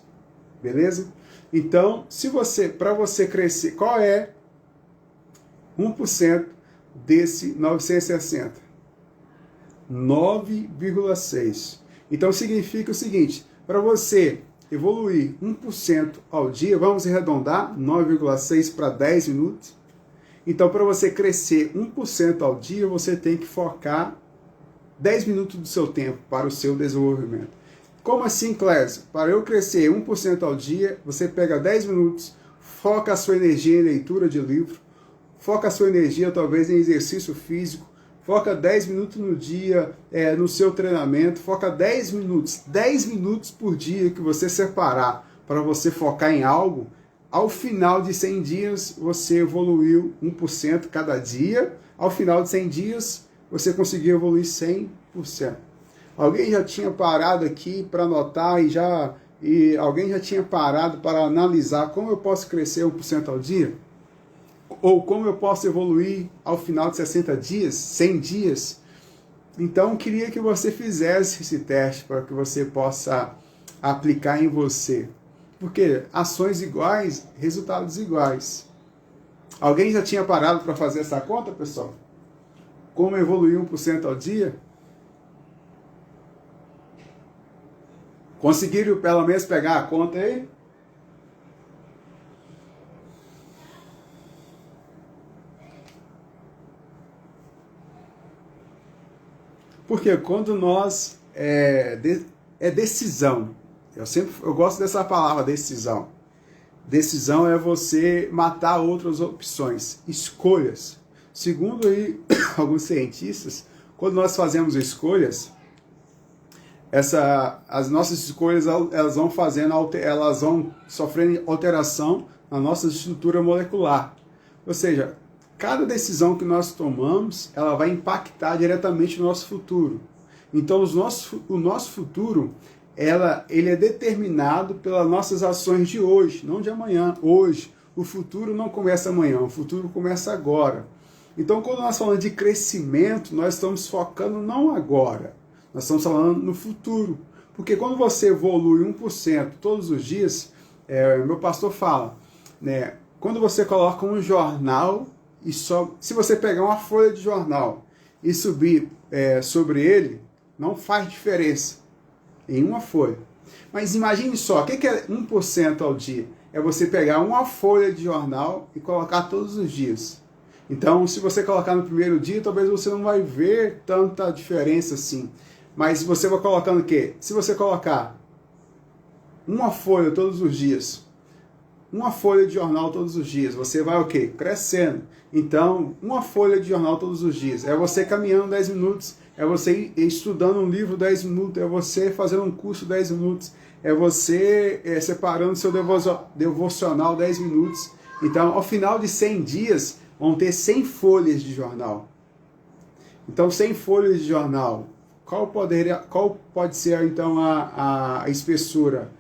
Beleza? Então, para você crescer, qual é 1% desse 960? 9,6. Então, significa o seguinte, para você evoluir 1% ao dia, vamos arredondar 9,6 para 10 minutos. Então, para você crescer 1% ao dia, você tem que focar 10 minutos do seu tempo para o seu desenvolvimento. Como assim, Clésio? Para eu crescer 1% ao dia, você pega 10 minutos, foca a sua energia em leitura de livro, foca a sua energia talvez em exercício físico, foca 10 minutos no dia no seu treinamento, foca 10 minutos por dia que você separar para você focar em algo. Ao final de 100 dias, você evoluiu 1% cada dia. Ao final de 100 dias, você conseguiu evoluir 100%. Alguém já tinha parado aqui para anotar e alguém já tinha parado para analisar como eu posso crescer 1% ao dia? Ou como eu posso evoluir ao final de 60 dias, 100 dias? Então, eu queria que você fizesse esse teste para que você possa aplicar em você. Porque ações iguais, resultados iguais. Alguém já tinha parado para fazer essa conta, pessoal? Como evoluir 1% ao dia? Conseguiram pelo menos pegar a conta aí? Porque quando nós... é decisão. Eu gosto dessa palavra, decisão. Decisão é você matar outras opções, escolhas. Segundo aí, alguns cientistas, quando nós fazemos escolhas, as nossas escolhas elas vão sofrendo alteração na nossa estrutura molecular. Ou seja, cada decisão que nós tomamos, ela vai impactar diretamente no nosso futuro. Então, o nosso futuro, ele é determinado pelas nossas ações de hoje, não de amanhã. Hoje, o futuro não começa amanhã, o futuro começa agora. Então, quando nós falamos de crescimento, nós estamos focando não agora, nós estamos falando no futuro. Porque quando você evolui 1% todos os dias, meu pastor fala, né, quando você coloca um jornal, se você pegar uma folha de jornal e subir sobre ele, não faz diferença em uma folha. Mas imagine só, o que é 1% ao dia? É você pegar uma folha de jornal e colocar todos os dias. Então, se você colocar no primeiro dia, talvez você não vai ver tanta diferença assim. Mas você vai colocando o quê? Se você colocar uma folha todos os dias, uma folha de jornal todos os dias, você vai o quê? Crescendo. Então, uma folha de jornal todos os dias. É você caminhando 10 minutos, é você estudando um livro 10 minutos, é você fazendo um curso 10 minutos, é você separando seu devocional 10 minutos. Então, ao final de 100 dias, vão ter 100 folhas de jornal. Então, 100 folhas de jornal. Qual pode ser, então, a espessura?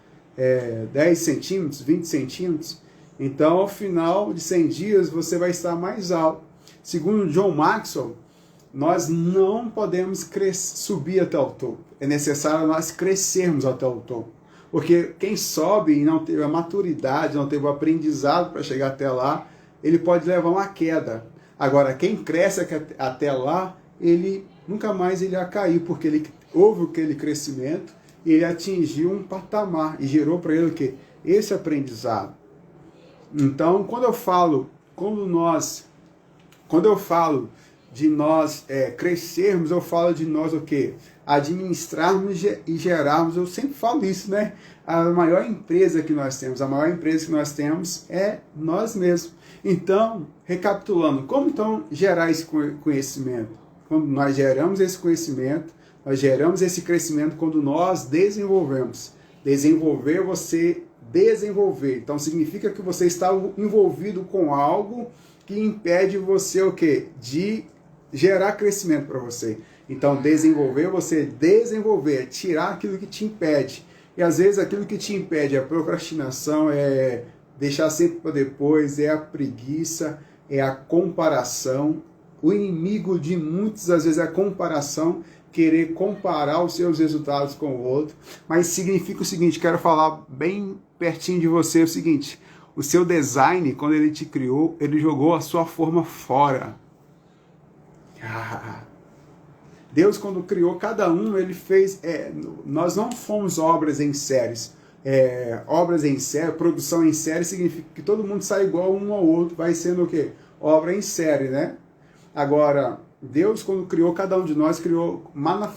10 centímetros, 20 centímetros? Então, ao final de 100 dias, você vai estar mais alto. Segundo John Maxwell, nós não podemos subir até o topo. É necessário nós crescermos até o topo. Porque quem sobe e não teve a maturidade, não teve o aprendizado para chegar até lá, ele pode levar uma queda. Agora, quem cresce até lá, ele nunca mais ele ia cair, porque houve aquele crescimento e ele atingiu um patamar e gerou para ele o quê? Esse aprendizado. Então, quando eu falo de nós crescermos, eu falo de nós o quê? administrarmos e gerarmos. Eu sempre falo isso, né? A maior empresa que nós temos é nós mesmos. Então, recapitulando, como então gerar esse conhecimento? Quando nós geramos esse conhecimento, nós geramos esse crescimento quando nós desenvolvemos. Desenvolver, você desenvolver. Então significa que você está envolvido com algo que impede você o quê? De gerar crescimento para você. Então desenvolver, você desenvolver, tirar aquilo que te impede. E às vezes aquilo que te impede é a procrastinação, é deixar sempre para depois, é a preguiça, é a comparação. O inimigo de muitos, às vezes, é a comparação, querer comparar os seus resultados com o outro. Mas significa o seguinte, quero falar bem pertinho de você, o seguinte, o seu design, quando ele te criou, ele jogou a sua forma fora. Deus, quando criou cada um, ele fez... nós não fomos obras em séries. Obras em série, produção em série, significa que todo mundo sai igual um ao outro, vai sendo o quê? Obra em série, né? Agora, Deus, quando criou cada um de nós, criou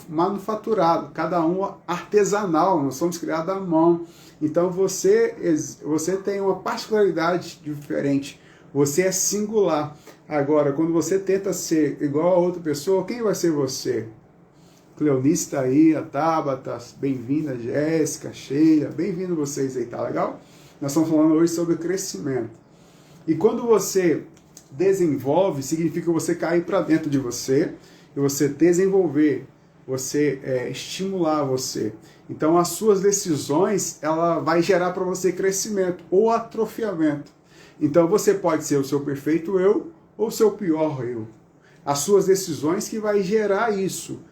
manufaturado, cada um artesanal, nós somos criados à mão. Então você tem uma particularidade diferente, você é singular. Agora, quando você tenta ser igual a outra pessoa, quem vai ser você? Cleonice está aí, a Tabata, bem-vinda, Jéssica, Sheila, bem-vindo vocês aí, tá legal? Nós estamos falando hoje sobre crescimento. E quando você desenvolve, significa você cair para dentro de você, e você desenvolver, você estimular você. Então as suas decisões, ela vai gerar para você crescimento ou atrofiamento. Então você pode ser o seu perfeito eu ou o seu pior eu. As suas decisões que vai gerar isso.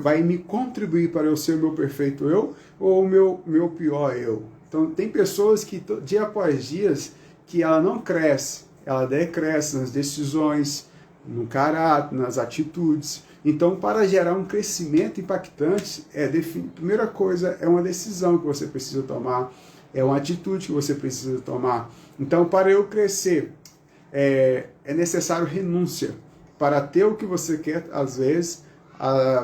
Vai me contribuir para eu ser o meu perfeito eu ou o meu pior eu. Então tem pessoas que dia após dia que ela não cresce, ela decresce nas decisões, no caráter, nas atitudes. Então, para gerar um crescimento impactante, primeira coisa é uma decisão que você precisa tomar, é uma atitude que você precisa tomar. Então, para eu crescer, é necessário renúncia. Para ter o que você quer, às vezes,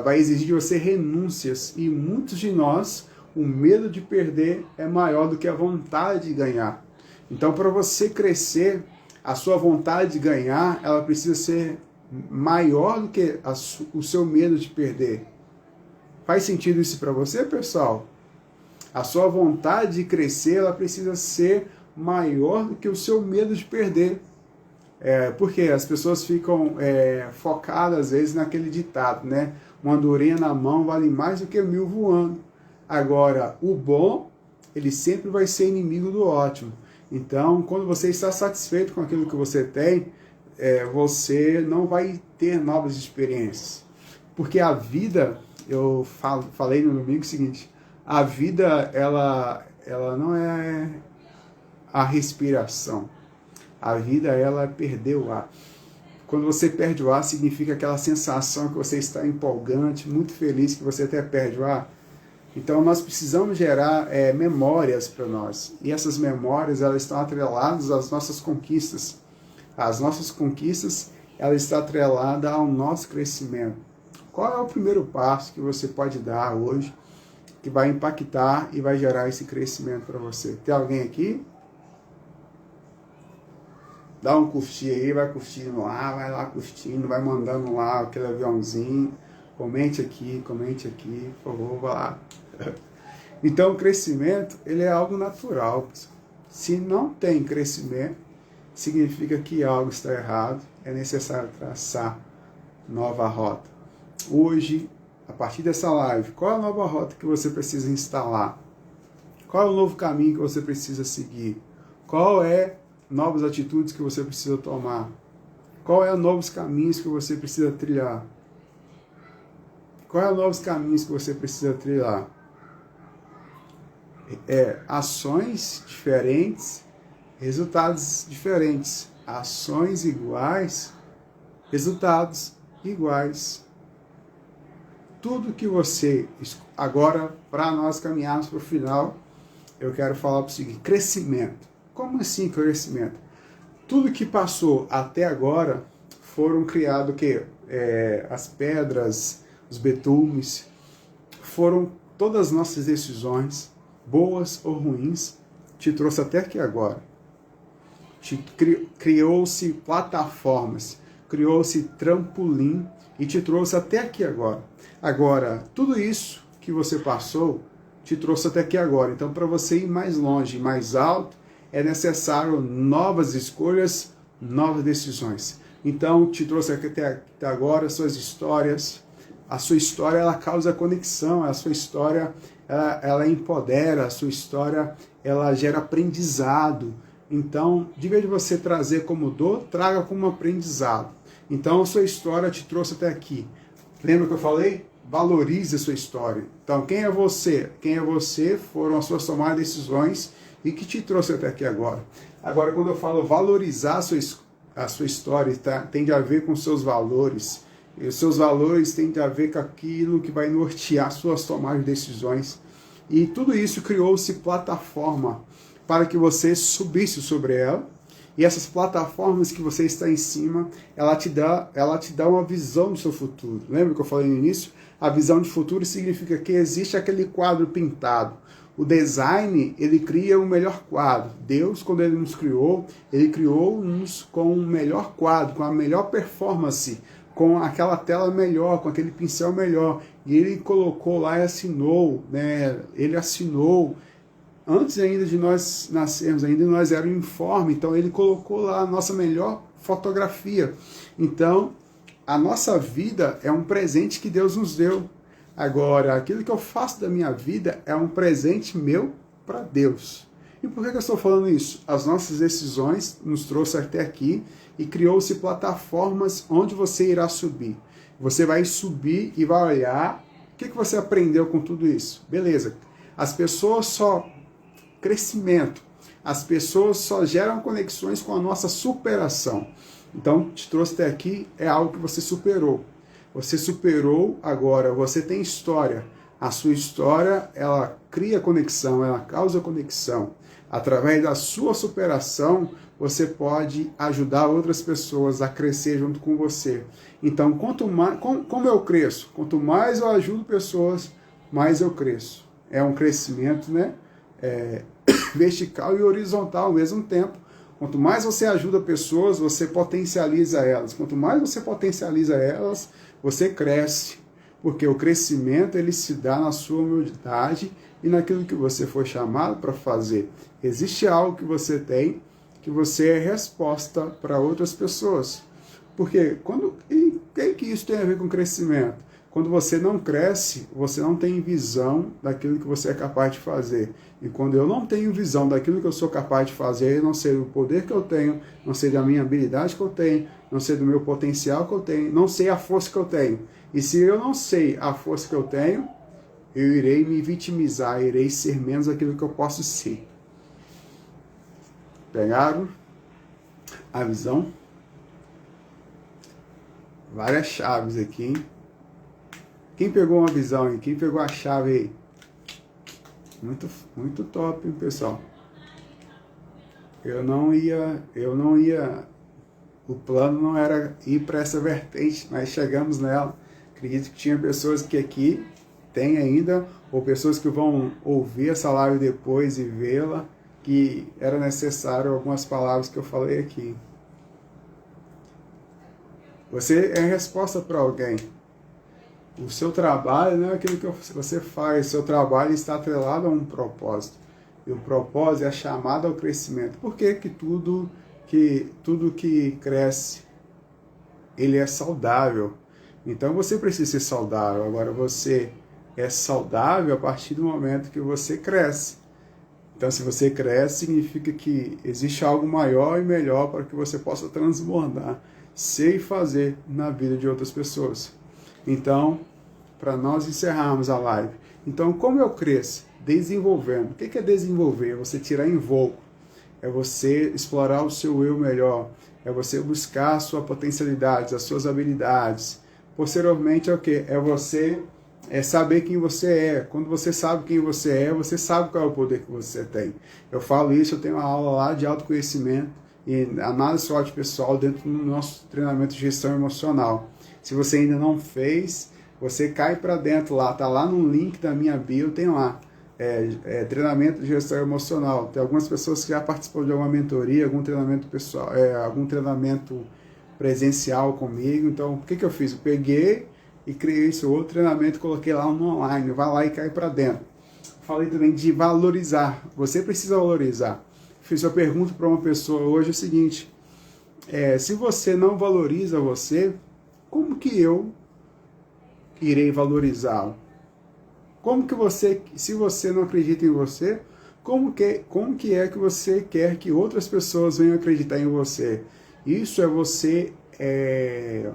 vai exigir de você renúncias. E muitos de nós, o medo de perder é maior do que a vontade de ganhar. Então, para você crescer, a sua vontade de ganhar, ela precisa ser maior do que o seu medo de perder. Faz sentido isso para você, pessoal? A sua vontade de crescer, ela precisa ser maior do que o seu medo de perder. Porque as pessoas ficam focadas, às vezes, naquele ditado, né? Uma andorinha na mão vale mais do que 1000 voando. Agora, o bom, ele sempre vai ser inimigo do ótimo. Então, quando você está satisfeito com aquilo que você tem, você não vai ter novas experiências. Porque a vida, eu falei no domingo o seguinte, a vida, ela não é a respiração. A vida, ela é perder o ar. Quando você perde o ar, significa aquela sensação que você está empolgante, muito feliz, que você até perde o ar. Então nós precisamos gerar memórias para nós. E essas memórias, elas estão atreladas às nossas conquistas. As nossas conquistas, elas estão atreladas ao nosso crescimento. Qual é o primeiro passo que você pode dar hoje que vai impactar e vai gerar esse crescimento para você? Tem alguém aqui? Dá um curtir aí, vai curtindo lá, vai lá curtindo, vai mandando lá aquele aviãozinho. Comente aqui, por favor, vai lá. Então, o crescimento, ele é algo natural. Se não tem crescimento, significa que algo está errado, é necessário traçar nova rota. Hoje, a partir dessa live, qual é a nova rota que você precisa instalar? Qual é o novo caminho que você precisa seguir? Qual é novas atitudes que você precisa tomar? Qual é os novos caminhos que você precisa trilhar? Quais são os novos caminhos que você precisa trilhar? Ações diferentes, resultados diferentes. Ações iguais, resultados iguais. Tudo que você... Agora, para nós caminharmos para o final, eu quero falar para o seguinte, crescimento. Como assim crescimento? Tudo que passou até agora foram criados as pedras, os betumes, foram todas as nossas decisões, boas ou ruins, te trouxe até aqui agora. Criou-se plataformas, criou-se trampolim e te trouxe até aqui agora. Agora, tudo isso que você passou te trouxe até aqui agora. Então, para você ir mais longe, mais alto, é necessário novas escolhas, novas decisões. Então, te trouxe até agora suas histórias. A sua história, ela causa conexão. A sua história, ela empodera. A sua história, ela gera aprendizado. Então, de vez de você trazer como dor, traga como aprendizado. Então, a sua história te trouxe até aqui. Lembra que eu falei? Valorize a sua história. Então, quem é você? Quem é você foram as suas tomadas de decisões e que te trouxe até aqui agora. Agora, quando eu falo valorizar a sua história, tem a ver com seus valores. E os seus valores têm a ver com aquilo que vai nortear suas tomadas de decisões. E tudo isso criou-se plataforma para que você subisse sobre ela. E essas plataformas que você está em cima, ela te dá uma visão do seu futuro. Lembra que eu falei no início? A visão de futuro significa que existe aquele quadro pintado. O design, ele cria o melhor quadro. Deus, quando ele nos criou, ele criou-nos com o melhor quadro, com a melhor performance, com aquela tela melhor, com aquele pincel melhor. E ele colocou lá e assinou, né? Ele assinou. Antes ainda de nós nascermos, ainda nós éramos informe, então ele colocou lá a nossa melhor fotografia. Então, a nossa vida é um presente que Deus nos deu. Agora, aquilo que eu faço da minha vida é um presente meu para Deus. E por que eu estou falando isso? As nossas decisões nos trouxeram até aqui e criou-se plataformas onde você irá subir. Você vai subir e vai olhar o que você aprendeu com tudo isso. Beleza, as pessoas só... Crescimento. As pessoas só geram conexões com a nossa superação. Então, te trouxe até aqui, é algo que você superou. Você superou, agora você tem história. A sua história, ela cria conexão, ela causa conexão. Através da sua superação, você pode ajudar outras pessoas a crescer junto com você. Então, quanto mais, como eu cresço? Quanto mais eu ajudo pessoas, mais eu cresço. É um crescimento, né? Vertical e horizontal ao mesmo tempo. Quanto mais você ajuda pessoas, você potencializa elas. Quanto mais você potencializa elas, você cresce. Porque o crescimento, ele se dá na sua humildade e naquilo que você foi chamado para fazer. Existe algo que você tem, que você é resposta para outras pessoas. Porque e o que isso tem a ver com crescimento? Quando você não cresce, você não tem visão daquilo que você é capaz de fazer. E quando eu não tenho visão daquilo que eu sou capaz de fazer, eu não sei do poder que eu tenho, não sei da minha habilidade que eu tenho, não sei do meu potencial que eu tenho, não sei a força que eu tenho. E se eu não sei a força que eu tenho, eu irei me vitimizar, irei ser menos daquilo que eu posso ser. Pegaram a visão? Várias chaves aqui, hein? Quem pegou uma visão aí? Quem pegou a chave aí? Muito top, hein, pessoal? Eu não ia... O plano não era ir para essa vertente, mas chegamos nela. Acredito que tinha pessoas que aqui tem ainda, ou pessoas que vão ouvir essa live depois e vê-la, que era necessário algumas palavras que eu falei aqui. Você é resposta para alguém. O seu trabalho não é aquilo que você faz, o seu trabalho está atrelado a um propósito. E o propósito é a chamada ao crescimento. Por que tudo que cresce, ele é saudável? Então você precisa ser saudável. Agora você é saudável a partir do momento que você cresce. Então se você cresce, significa que existe algo maior e melhor para que você possa transbordar, ser e fazer na vida de outras pessoas. Então, para nós encerrarmos a live. Então, como eu cresço? Desenvolvendo. O que é desenvolver? É você tirar invólucro. É você explorar o seu eu melhor. É você buscar a sua potencialidade, as suas habilidades. Posteriormente, é o quê? É você saber quem você é. Quando você sabe quem você é, você sabe qual é o poder que você tem. Eu falo isso, eu tenho uma aula lá de autoconhecimento e análise SWOT pessoal dentro do nosso treinamento de gestão emocional. Se você ainda não fez, Você cai para dentro lá, tá lá no link da minha bio, tem lá. Treinamento de gestão emocional. Tem algumas pessoas que já participam de alguma mentoria, algum treinamento pessoal, algum treinamento presencial comigo. Então, o que eu fiz? Eu peguei e criei esse outro treinamento, coloquei lá no online. Vai lá e cai para dentro. Falei também de valorizar. Você precisa valorizar. Fiz uma pergunta para uma pessoa hoje, é o seguinte: se você não valoriza você, como que eu irei valorizá-lo? Como que você, se você não acredita em você, como que é que você quer que outras pessoas venham acreditar em você? Isso é você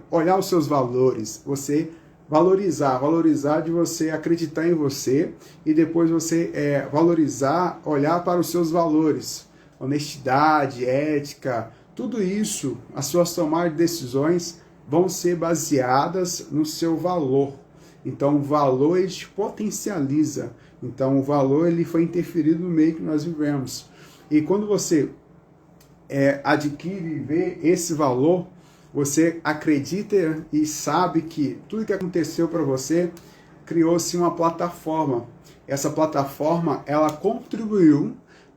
olhar os seus valores, você valorizar de você acreditar em você e depois você valorizar, olhar para os seus valores, honestidade, ética, tudo isso, as suas tomadas de decisões vão ser baseadas no seu valor. Então o valor ele te potencializa. Então o valor ele foi interferido no meio que nós vivemos. E quando você adquire e vê esse valor, você acredita e sabe que tudo que aconteceu para você criou-se uma plataforma. Essa plataforma ela contribuiu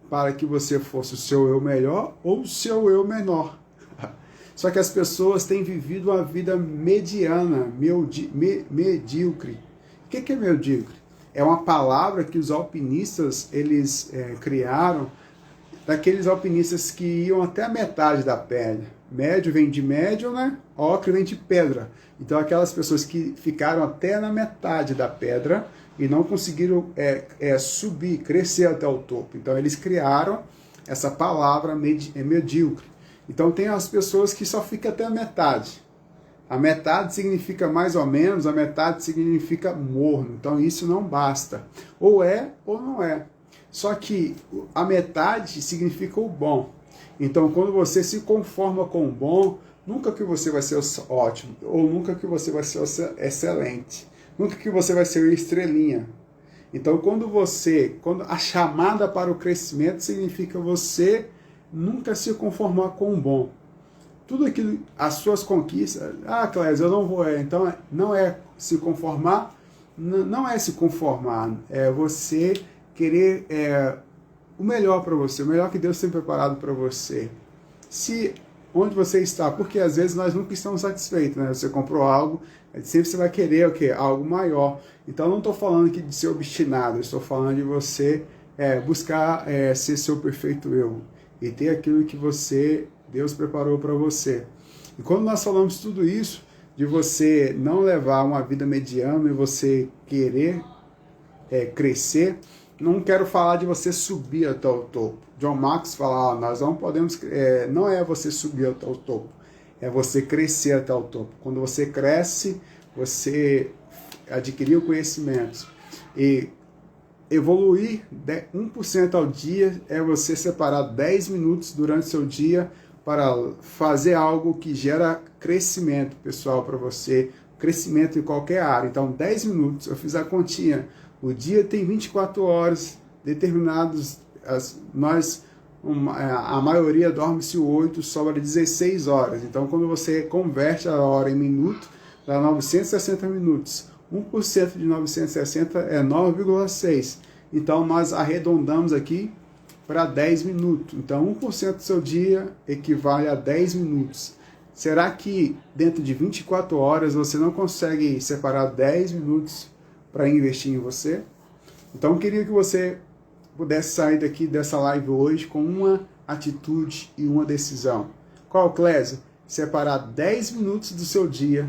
para que você fosse o seu eu melhor ou o seu eu menor. Só que as pessoas têm vivido uma vida mediana, medíocre. O que é medíocre? É uma palavra que os alpinistas eles criaram, daqueles alpinistas que iam até a metade da pedra. Médio vem de médio, né? Ocre vem de pedra. Então aquelas pessoas que ficaram até na metade da pedra e não conseguiram subir, crescer até o topo. Então eles criaram essa palavra medíocre. Então tem as pessoas que só ficam até a metade. A metade significa mais ou menos, a metade significa morno. Então isso não basta. Ou é ou não é. Só que a metade significa o bom. Então quando você se conforma com o bom, nunca que você vai ser ótimo, ou nunca que você vai ser excelente. Nunca que você vai ser estrelinha. Então quando a chamada para o crescimento significa você nunca se conformar com o bom. Tudo aquilo, as suas conquistas, Clésio, eu não vou, então não é se conformar, não é se conformar, é você querer o melhor para você, o melhor que Deus tem preparado para você. Onde você está, porque às vezes nós nunca estamos satisfeitos, né? Você comprou algo, sempre você vai querer o quê? Algo maior. Então não estou falando aqui de ser obstinado, estou falando de você buscar ser seu perfeito eu e ter aquilo que Deus preparou para você. E quando nós falamos tudo isso, de você não levar uma vida mediana e você querer crescer, não quero falar de você subir até o topo. John Max fala, nós não podemos, não é você subir até o topo, é você crescer até o topo. Quando você cresce, você adquiriu conhecimentos. E evoluir 1% ao dia é você separar 10 minutos durante seu dia para fazer algo que gera crescimento pessoal para você, crescimento em qualquer área. Então 10 minutos, eu fiz a continha. O dia tem 24 horas, determinados, a maioria dorme-se 8, sobra 16 horas. Então, quando você converte a hora em minuto, dá 960 minutos. 1% de 960 é 9,6. Então, nós arredondamos aqui para 10 minutos. Então, 1% do seu dia equivale a 10 minutos. Será que dentro de 24 horas você não consegue separar 10 minutos para investir em você? Então eu queria que você pudesse sair daqui dessa live hoje com uma atitude e uma decisão. Qual, Clésio? Separar 10 minutos do seu dia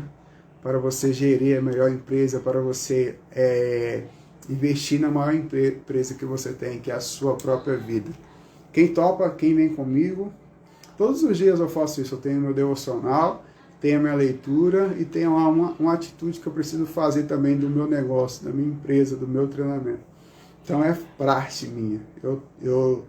para você gerir a melhor empresa, para você investir na maior empresa que você tem, que é a sua própria vida. Quem topa, quem vem comigo, todos os dias eu faço isso. Eu tenho meu devocional, tenho a minha leitura e tenho lá uma atitude que eu preciso fazer também do meu negócio, da minha empresa, do meu treinamento. Então é parte minha. Eu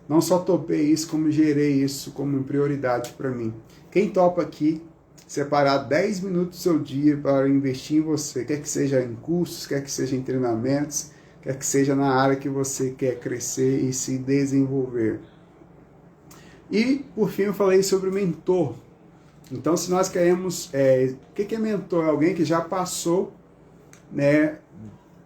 não só topei isso, como gerei isso como prioridade para mim. Quem topa aqui, separar 10 minutos do seu dia para investir em você, quer que seja em cursos, quer que seja em treinamentos, quer que seja na área que você quer crescer e se desenvolver. E, por fim, eu falei sobre mentor. Então, se nós queremos... o que é mentor? É alguém que já passou né,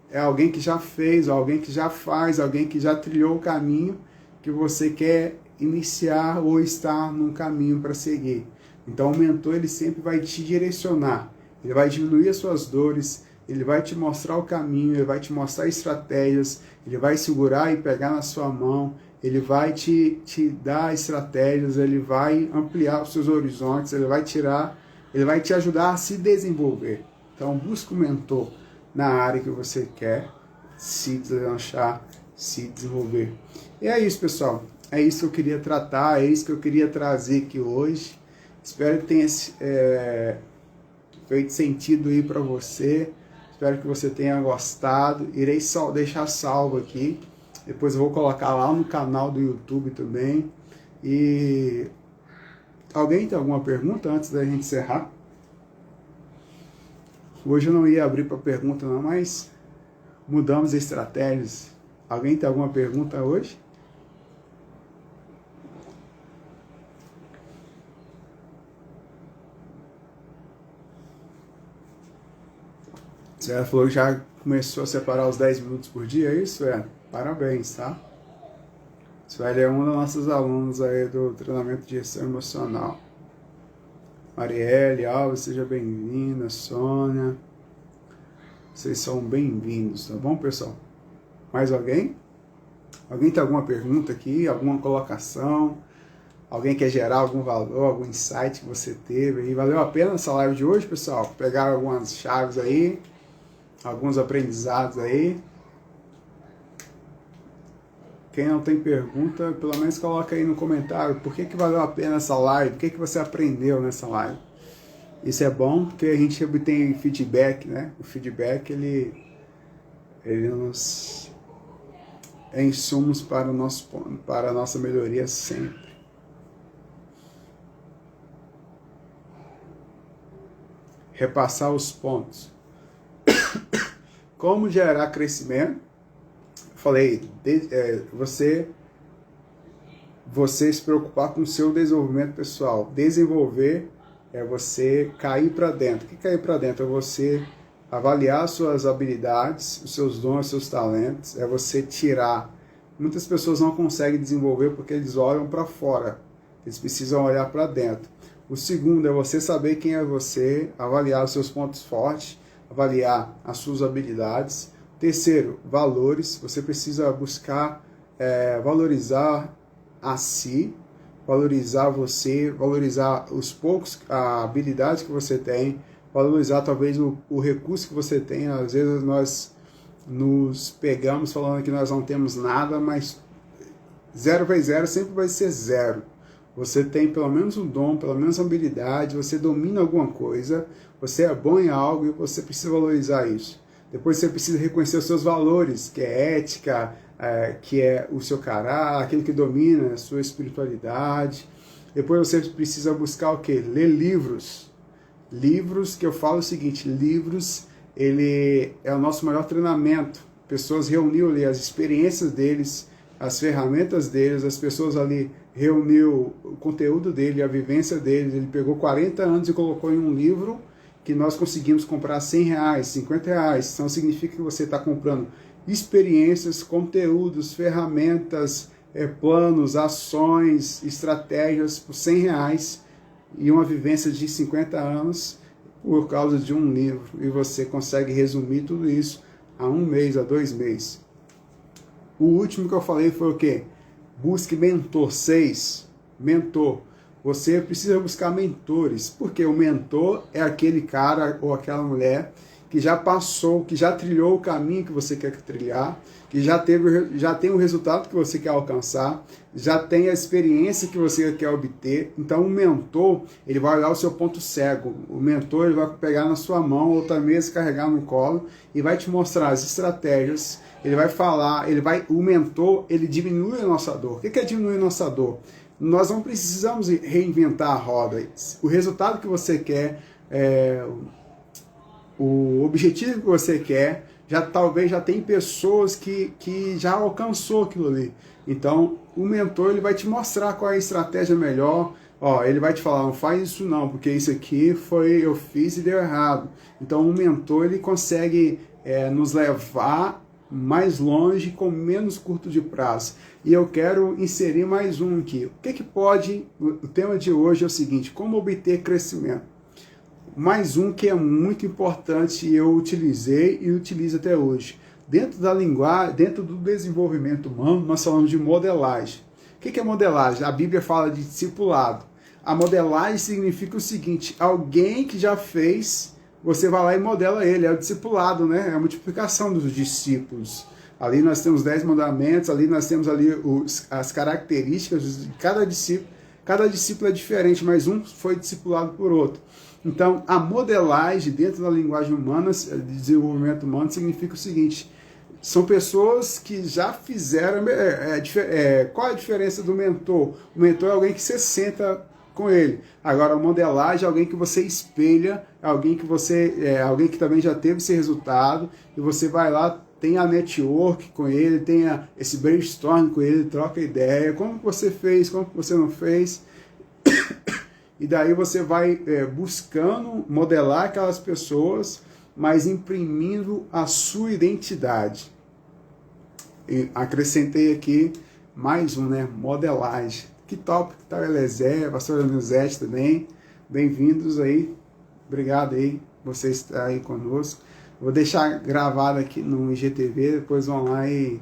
é alguém que já fez, alguém que já faz, alguém que já trilhou o caminho que você quer iniciar ou estar num caminho para seguir. Então o mentor ele sempre vai te direcionar, ele vai diminuir as suas dores, ele vai te mostrar o caminho, ele vai te mostrar estratégias, ele vai segurar e pegar na sua mão, ele vai te dar estratégias, ele vai ampliar os seus horizontes, ele vai te ajudar a se desenvolver. Então busca um mentor na área que você quer se deslanchar, se desenvolver. E é isso, pessoal. É isso que eu queria tratar, é isso que eu queria trazer aqui hoje. Espero que tenha feito sentido aí para você. Espero que você tenha gostado. Irei deixar salvo aqui. Depois eu vou colocar lá no canal do YouTube também. E alguém tem alguma pergunta antes da gente encerrar? Hoje eu não ia abrir para pergunta não, mas mudamos estratégias. Alguém tem alguma pergunta hoje? Você falou que já começou a separar os 10 minutos por dia, é isso? Parabéns, tá? Sueli é uma das nossas alunas aí do treinamento de gestão emocional. Marielle, Alves, seja bem-vinda. Sônia, vocês são bem-vindos, tá bom, pessoal? Mais alguém? Alguém tem alguma pergunta aqui, alguma colocação? Alguém quer gerar algum valor, algum insight que você teve aí? Valeu a pena essa live de hoje, pessoal? Pegaram algumas chaves aí, alguns aprendizados aí. Quem não tem pergunta, pelo menos coloca aí no comentário por que valeu a pena essa live, o que você aprendeu nessa live. Isso é bom porque a gente obtém feedback, né? O feedback, ele nos é insumos para a nossa melhoria sempre. Repassar os pontos. Como gerar crescimento? Falei, você se preocupar com o seu desenvolvimento pessoal. Desenvolver é você cair para dentro. O que é cair para dentro? É você avaliar suas habilidades, os seus dons, os seus talentos. É você tirar. Muitas pessoas não conseguem desenvolver porque eles olham para fora. Eles precisam olhar para dentro. O segundo é você saber quem é você, avaliar os seus pontos fortes, avaliar as suas habilidades. Terceiro, valores. Você precisa buscar valorizar a si, valorizar você, valorizar os poucos habilidades que você tem, valorizar talvez o recurso que você tem. Às vezes nós nos pegamos falando que nós não temos nada, mas 0 vezes 0 sempre vai ser 0. Você tem pelo menos um dom, pelo menos uma habilidade, você domina alguma coisa, você é bom em algo e você precisa valorizar isso. Depois você precisa reconhecer os seus valores, que é ética, que é o seu caráter, aquilo que domina a sua espiritualidade. Depois você precisa buscar o quê? Ler livros. Livros, que eu falo o seguinte, livros, ele é o nosso maior treinamento. Pessoas reuniu ali as experiências deles, as ferramentas deles, as pessoas ali reuniu o conteúdo dele, a vivência deles. Ele pegou 40 anos e colocou em um livro que nós conseguimos comprar R$100, R$50. Então significa que você está comprando experiências, conteúdos, ferramentas, planos, ações, estratégias por R$100 e uma vivência de 50 anos por causa de um livro. E você consegue resumir tudo isso a 1 mês, a 2 meses. O último que eu falei foi o quê? Busque mentor. 6. Mentor. Você precisa buscar mentores, porque o mentor é aquele cara ou aquela mulher que já passou, que já trilhou o caminho que você quer trilhar, que já tem o resultado que você quer alcançar, já tem a experiência que você quer obter. Então o mentor, ele vai olhar o seu ponto cego. O mentor, ele vai pegar na sua mão ou também se carregar no colo e vai te mostrar as estratégias. Ele vai falar, o mentor, ele diminui a nossa dor. O que é diminuir a nossa dor? Nós não precisamos reinventar a roda. O resultado que você quer, o objetivo que você quer, talvez já tem pessoas que já alcançou aquilo ali. Então, o mentor, ele vai te mostrar qual é a estratégia melhor. Ele vai te falar, não faz isso não, porque isso aqui eu fiz e deu errado. Então, o mentor, ele consegue nos levar mais longe com menos curto de prazo. E eu quero inserir mais um aqui. O que pode... O tema de hoje é o seguinte: como obter crescimento. Mais um que é muito importante, eu utilizei e utilizo até hoje. Dentro da linguagem, dentro do desenvolvimento humano, nós falamos de modelagem. O que é modelagem? A Bíblia fala de discipulado. A modelagem significa o seguinte: alguém que já fez, você vai lá e modela ele, é o discipulado, né? É a multiplicação dos discípulos. Ali nós temos 10 mandamentos, ali nós temos ali as características de cada discípulo. Cada discípulo é diferente, mas um foi discipulado por outro. Então, a modelagem dentro da linguagem humana, de desenvolvimento humano, significa o seguinte: são pessoas que já fizeram... qual é a diferença do mentor? O mentor é alguém que você senta com ele. Agora, a modelagem é alguém que você espelha, alguém que também já teve esse resultado, e você vai lá, tem a network com ele, tem esse brainstorm com ele, troca ideia, como que você fez, como que você não fez. E daí você vai buscando modelar aquelas pessoas, mas imprimindo a sua identidade. E acrescentei aqui mais um, né? Modelagem. Que top, que tal Eliezer, pastor Anilzete também. Bem-vindos aí. Obrigado aí, você está aí conosco. Vou deixar gravado aqui no IGTV, depois vão lá e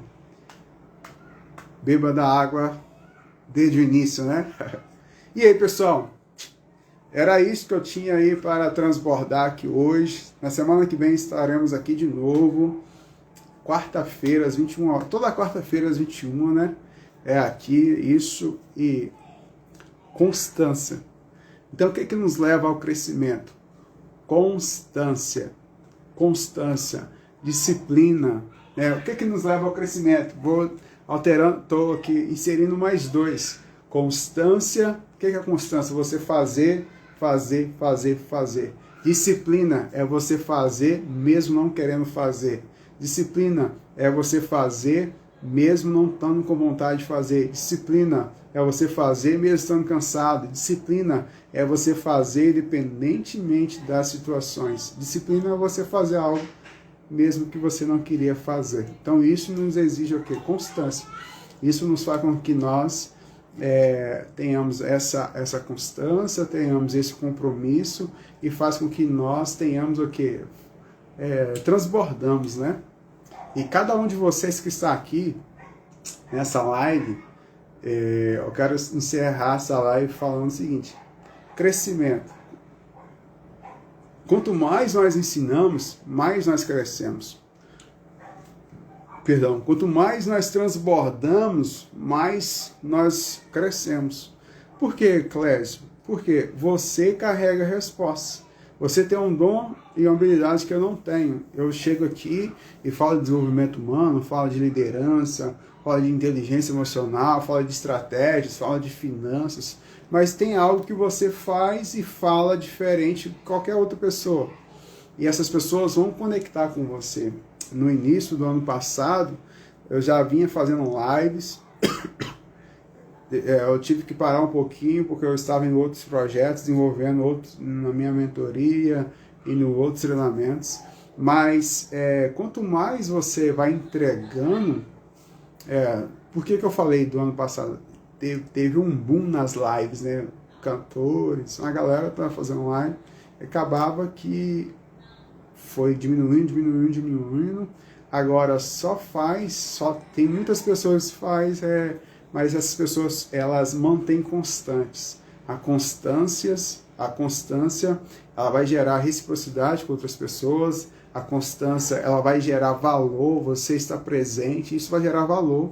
beba da água desde o início, né? E aí, pessoal? Era isso que eu tinha aí para transbordar aqui hoje. Na semana que vem estaremos aqui de novo. Quarta-feira, às 21 horas. Toda quarta-feira, às 21, né? É aqui, isso e constância. Então, o que nos leva ao crescimento? Constância. Constância. Disciplina. O que nos leva ao crescimento? Vou alterando, estou aqui inserindo mais dois. Constância. O que é constância? Você fazer. Disciplina é você fazer mesmo não querendo fazer. Disciplina é você fazer mesmo não estando com vontade de fazer. Disciplina é você fazer mesmo estando cansado. Disciplina é você fazer independentemente das situações. Disciplina é você fazer algo mesmo que você não queria fazer. Então isso nos exige o quê? Constância. Isso nos faz com que nós tenhamos essa constância, tenhamos esse compromisso e faz com que nós tenhamos o quê? Transbordamos, né? E cada um de vocês que está aqui nessa live, eu quero encerrar essa live falando o seguinte: crescimento. Quanto mais nós ensinamos, mais nós crescemos. Quanto mais nós transbordamos, mais nós crescemos. Por quê, Clésio? Porque você carrega a resposta. Você tem um dom e uma habilidade que eu não tenho. Eu chego aqui e falo de desenvolvimento humano, falo de liderança, falo de inteligência emocional, falo de estratégias, falo de finanças, mas tem algo que você faz e fala diferente de qualquer outra pessoa. E essas pessoas vão conectar com você. No início do ano passado, eu já vinha fazendo lives. Eu tive que parar um pouquinho porque eu estava em outros projetos, desenvolvendo outros na minha mentoria e em outros treinamentos. Mas quanto mais você vai entregando... por que eu falei do ano passado? Teve um boom nas lives, né? Cantores, a galera estava fazendo live. Acabava que foi diminuindo. Agora só tem muitas pessoas que faz, mas essas pessoas, elas mantêm constantes. A constância, ela vai gerar reciprocidade com outras pessoas. A constância, ela vai gerar valor, você está presente, isso vai gerar valor.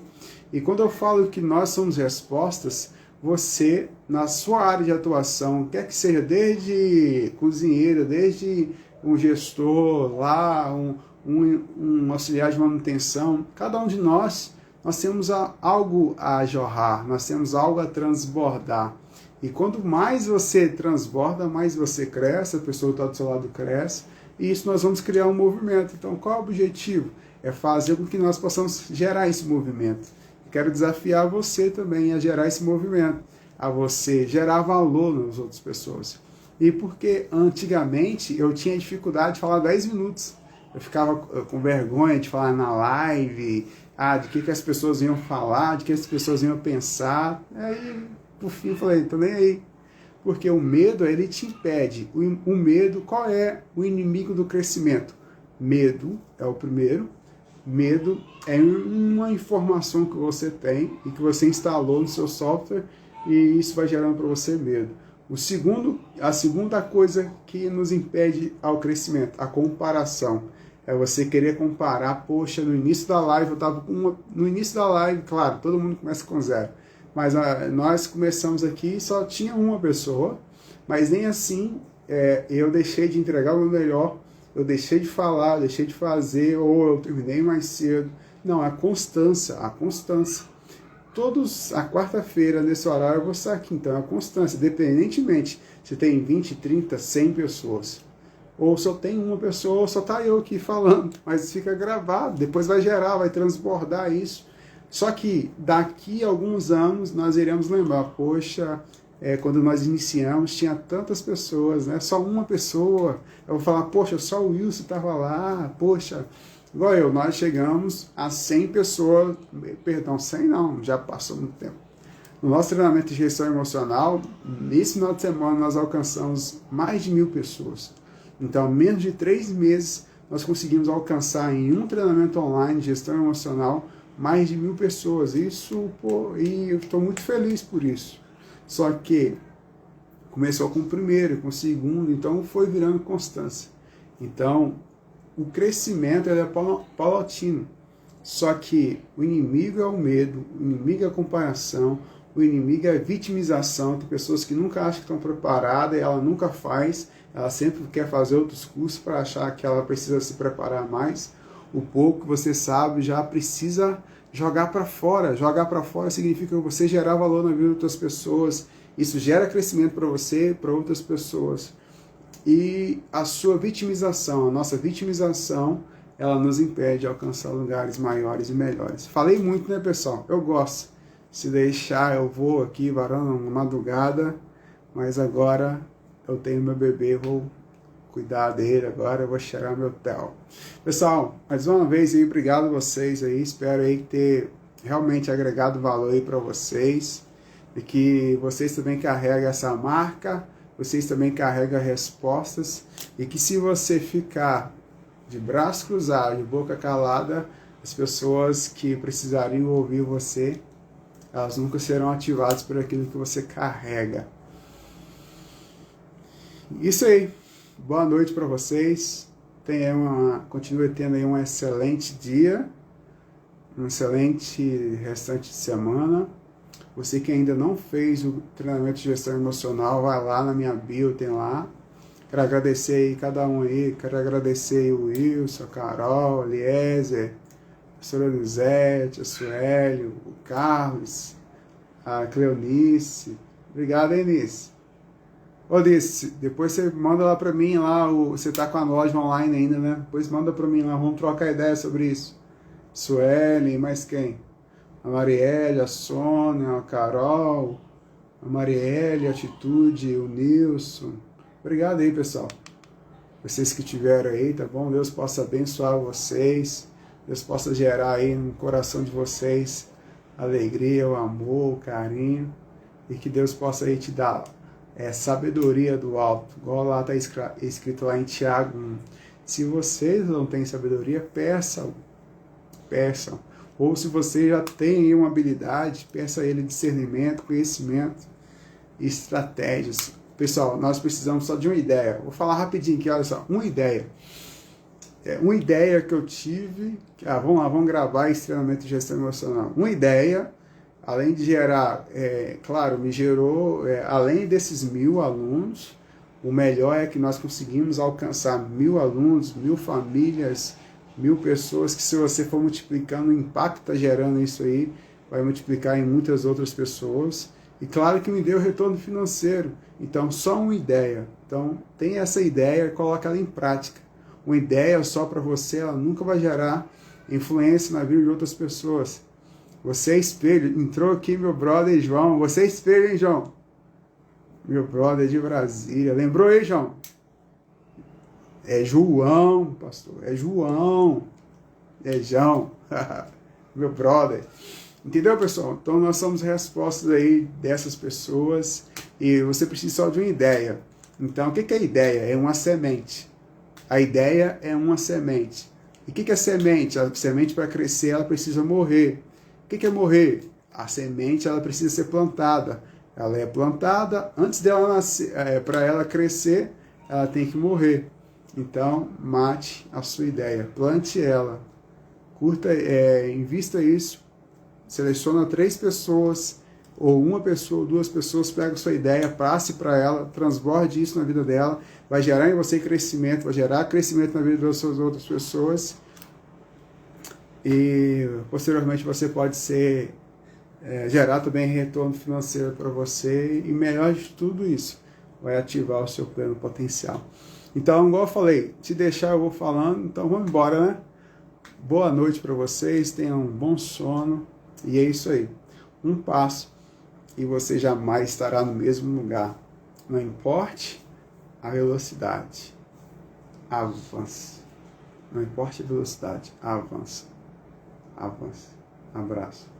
E quando eu falo que nós somos respostas, você, na sua área de atuação, quer que seja desde cozinheiro, desde um gestor lá, um auxiliar de manutenção, cada um de nós temos algo a jorrar, nós temos algo a transbordar. E quanto mais você transborda, mais você cresce, a pessoa que está do seu lado cresce, e isso nós vamos criar um movimento. Então, qual é o objetivo? É fazer com que nós possamos gerar esse movimento. Quero desafiar você também a gerar esse movimento, a você gerar valor nas outras pessoas. E porque antigamente eu tinha dificuldade de falar 10 minutos. Eu ficava com vergonha de falar na live, de que as pessoas iam falar, de que as pessoas iam pensar. Aí, por fim, eu falei, tô nem aí. Porque o medo, ele te impede. O medo, qual é o inimigo do crescimento? Medo é o primeiro. Medo é uma informação que você tem e que você instalou no seu software e isso vai gerando para você medo. A segunda coisa que nos impede ao crescimento, a comparação. É você querer comparar, poxa, no início da live eu estava com no início da live, claro, todo mundo começa com zero. Mas nós começamos aqui e só tinha uma pessoa, mas nem assim eu deixei de entregar o meu melhor, eu deixei de falar, deixei de fazer, ou eu terminei mais cedo. Não, a constância. A quarta-feira, nesse horário, eu vou estar aqui. Então, a constância, independentemente se tem 20, 30, 100 pessoas, ou só tem uma pessoa, ou só está eu aqui falando, mas fica gravado, depois vai gerar, vai transbordar isso. Só que daqui a alguns anos nós iremos lembrar, poxa, quando nós iniciamos tinha tantas pessoas, né? Só uma pessoa. Eu vou falar, poxa, só o Wilson estava lá, poxa, igual nós chegamos a 100 pessoas, perdão, 100 não, já passou muito tempo. No nosso treinamento de gestão emocional, nesse final de semana nós alcançamos mais de 1.000 pessoas. Então, em menos de 3 meses, nós conseguimos alcançar em um treinamento online de gestão emocional mais de 1.000 pessoas. Isso, e eu estou muito feliz por isso. Só que começou com o primeiro, com o segundo, então foi virando constância. Então, o crescimento é paulatino. Só que o inimigo é o medo, o inimigo é a comparação, o inimigo é a vitimização. Tem pessoas que nunca acham que estão preparadas e ela nunca faz, ela sempre quer fazer outros cursos para achar que ela precisa se preparar mais. O pouco que você sabe já precisa jogar para fora. Jogar para fora significa você gerar valor na vida de outras pessoas. Isso gera crescimento para você e para outras pessoas. E a sua vitimização, a nossa vitimização, ela nos impede de alcançar lugares maiores e melhores. Falei muito, né, pessoal? Eu gosto. Se deixar, eu vou aqui varando uma madrugada, mas agora eu tenho meu bebê, vou cuidar dele agora, eu vou cheirar meu tel. Pessoal, mais uma vez aí, obrigado a vocês aí, espero aí ter realmente agregado valor aí para vocês, e que vocês também carreguem essa marca, vocês também carregam respostas, e que se você ficar de braço cruzado, de boca calada, as pessoas que precisariam ouvir você, elas nunca serão ativadas por aquilo que você carrega. Isso aí. Boa noite para vocês. Continue tendo aí um excelente dia, um excelente restante de semana. Você que ainda não fez o treinamento de gestão emocional, vai lá na minha bio, tem lá. Quero agradecer aí cada um aí. Quero agradecer aí o Wilson, a Carol, a Eliezer, a professora Luzete, a Suélio, o Carlos, a Cleonice. Obrigado, Eunice. Ô, Lice, depois você manda lá pra mim, você tá com a loja online ainda, né? Depois manda pra mim lá, vamos trocar ideia sobre isso. Sueli, mais quem? A Marielle, a Sônia, a Carol, a Marielle, a Atitude, o Nilson. Obrigado aí, pessoal. Vocês que tiveram aí, tá bom? Deus possa abençoar vocês. Deus possa gerar aí no coração de vocês a alegria, o amor, o carinho. E que Deus possa aí te dar sabedoria do alto, igual lá está escrito lá em Tiago 1. Se vocês não têm sabedoria, peçam. Ou se você já tem uma habilidade, peça a ele discernimento, conhecimento e estratégias. Pessoal, nós precisamos só de uma ideia. Vou falar rapidinho aqui, olha só, uma ideia. Uma ideia que eu tive, vamos gravar esse treinamento de gestão emocional. Uma ideia, além de gerar, claro, me gerou, além desses 1.000 alunos, o melhor é que nós conseguimos alcançar 1.000 alunos, 1.000 famílias, 1.000 pessoas, que se você for multiplicando, o impacto que está gerando isso aí, vai multiplicar em muitas outras pessoas. E claro que me deu retorno financeiro. Então, só uma ideia. Então, tem essa ideia e coloca ela em prática. Uma ideia só para você, ela nunca vai gerar influência na vida de outras pessoas. Você é espelho. Entrou aqui meu brother João. Você é espelho, hein, João? Meu brother de Brasília. Lembrou aí, João? É João, pastor. É João. É João. Meu brother. Entendeu, pessoal? Então nós somos respostas aí dessas pessoas e você precisa só de uma ideia. Então, o que é a ideia? É uma semente. A ideia é uma semente. E o que é semente? A semente, para crescer, ela precisa morrer. O que é morrer? A semente, ela precisa ser plantada. Ela é plantada, antes dela nascer, para ela crescer, ela tem que morrer. Então, mate a sua ideia, plante ela, curta, invista isso, seleciona 3 pessoas, ou uma pessoa, ou 2 pessoas, pega a sua ideia, passe para ela, transborde isso na vida dela, vai gerar em você crescimento, vai gerar crescimento na vida das suas outras pessoas, e posteriormente você pode gerar também retorno financeiro para você, e melhor de tudo isso, vai ativar o seu pleno potencial. Então, igual eu falei, te deixar eu vou falando, então vamos embora, né? Boa noite para vocês, tenham um bom sono, e é isso aí. Um passo e você jamais estará no mesmo lugar. Não importe a velocidade, avance. Não importa a velocidade, avança. Avança. Abraço.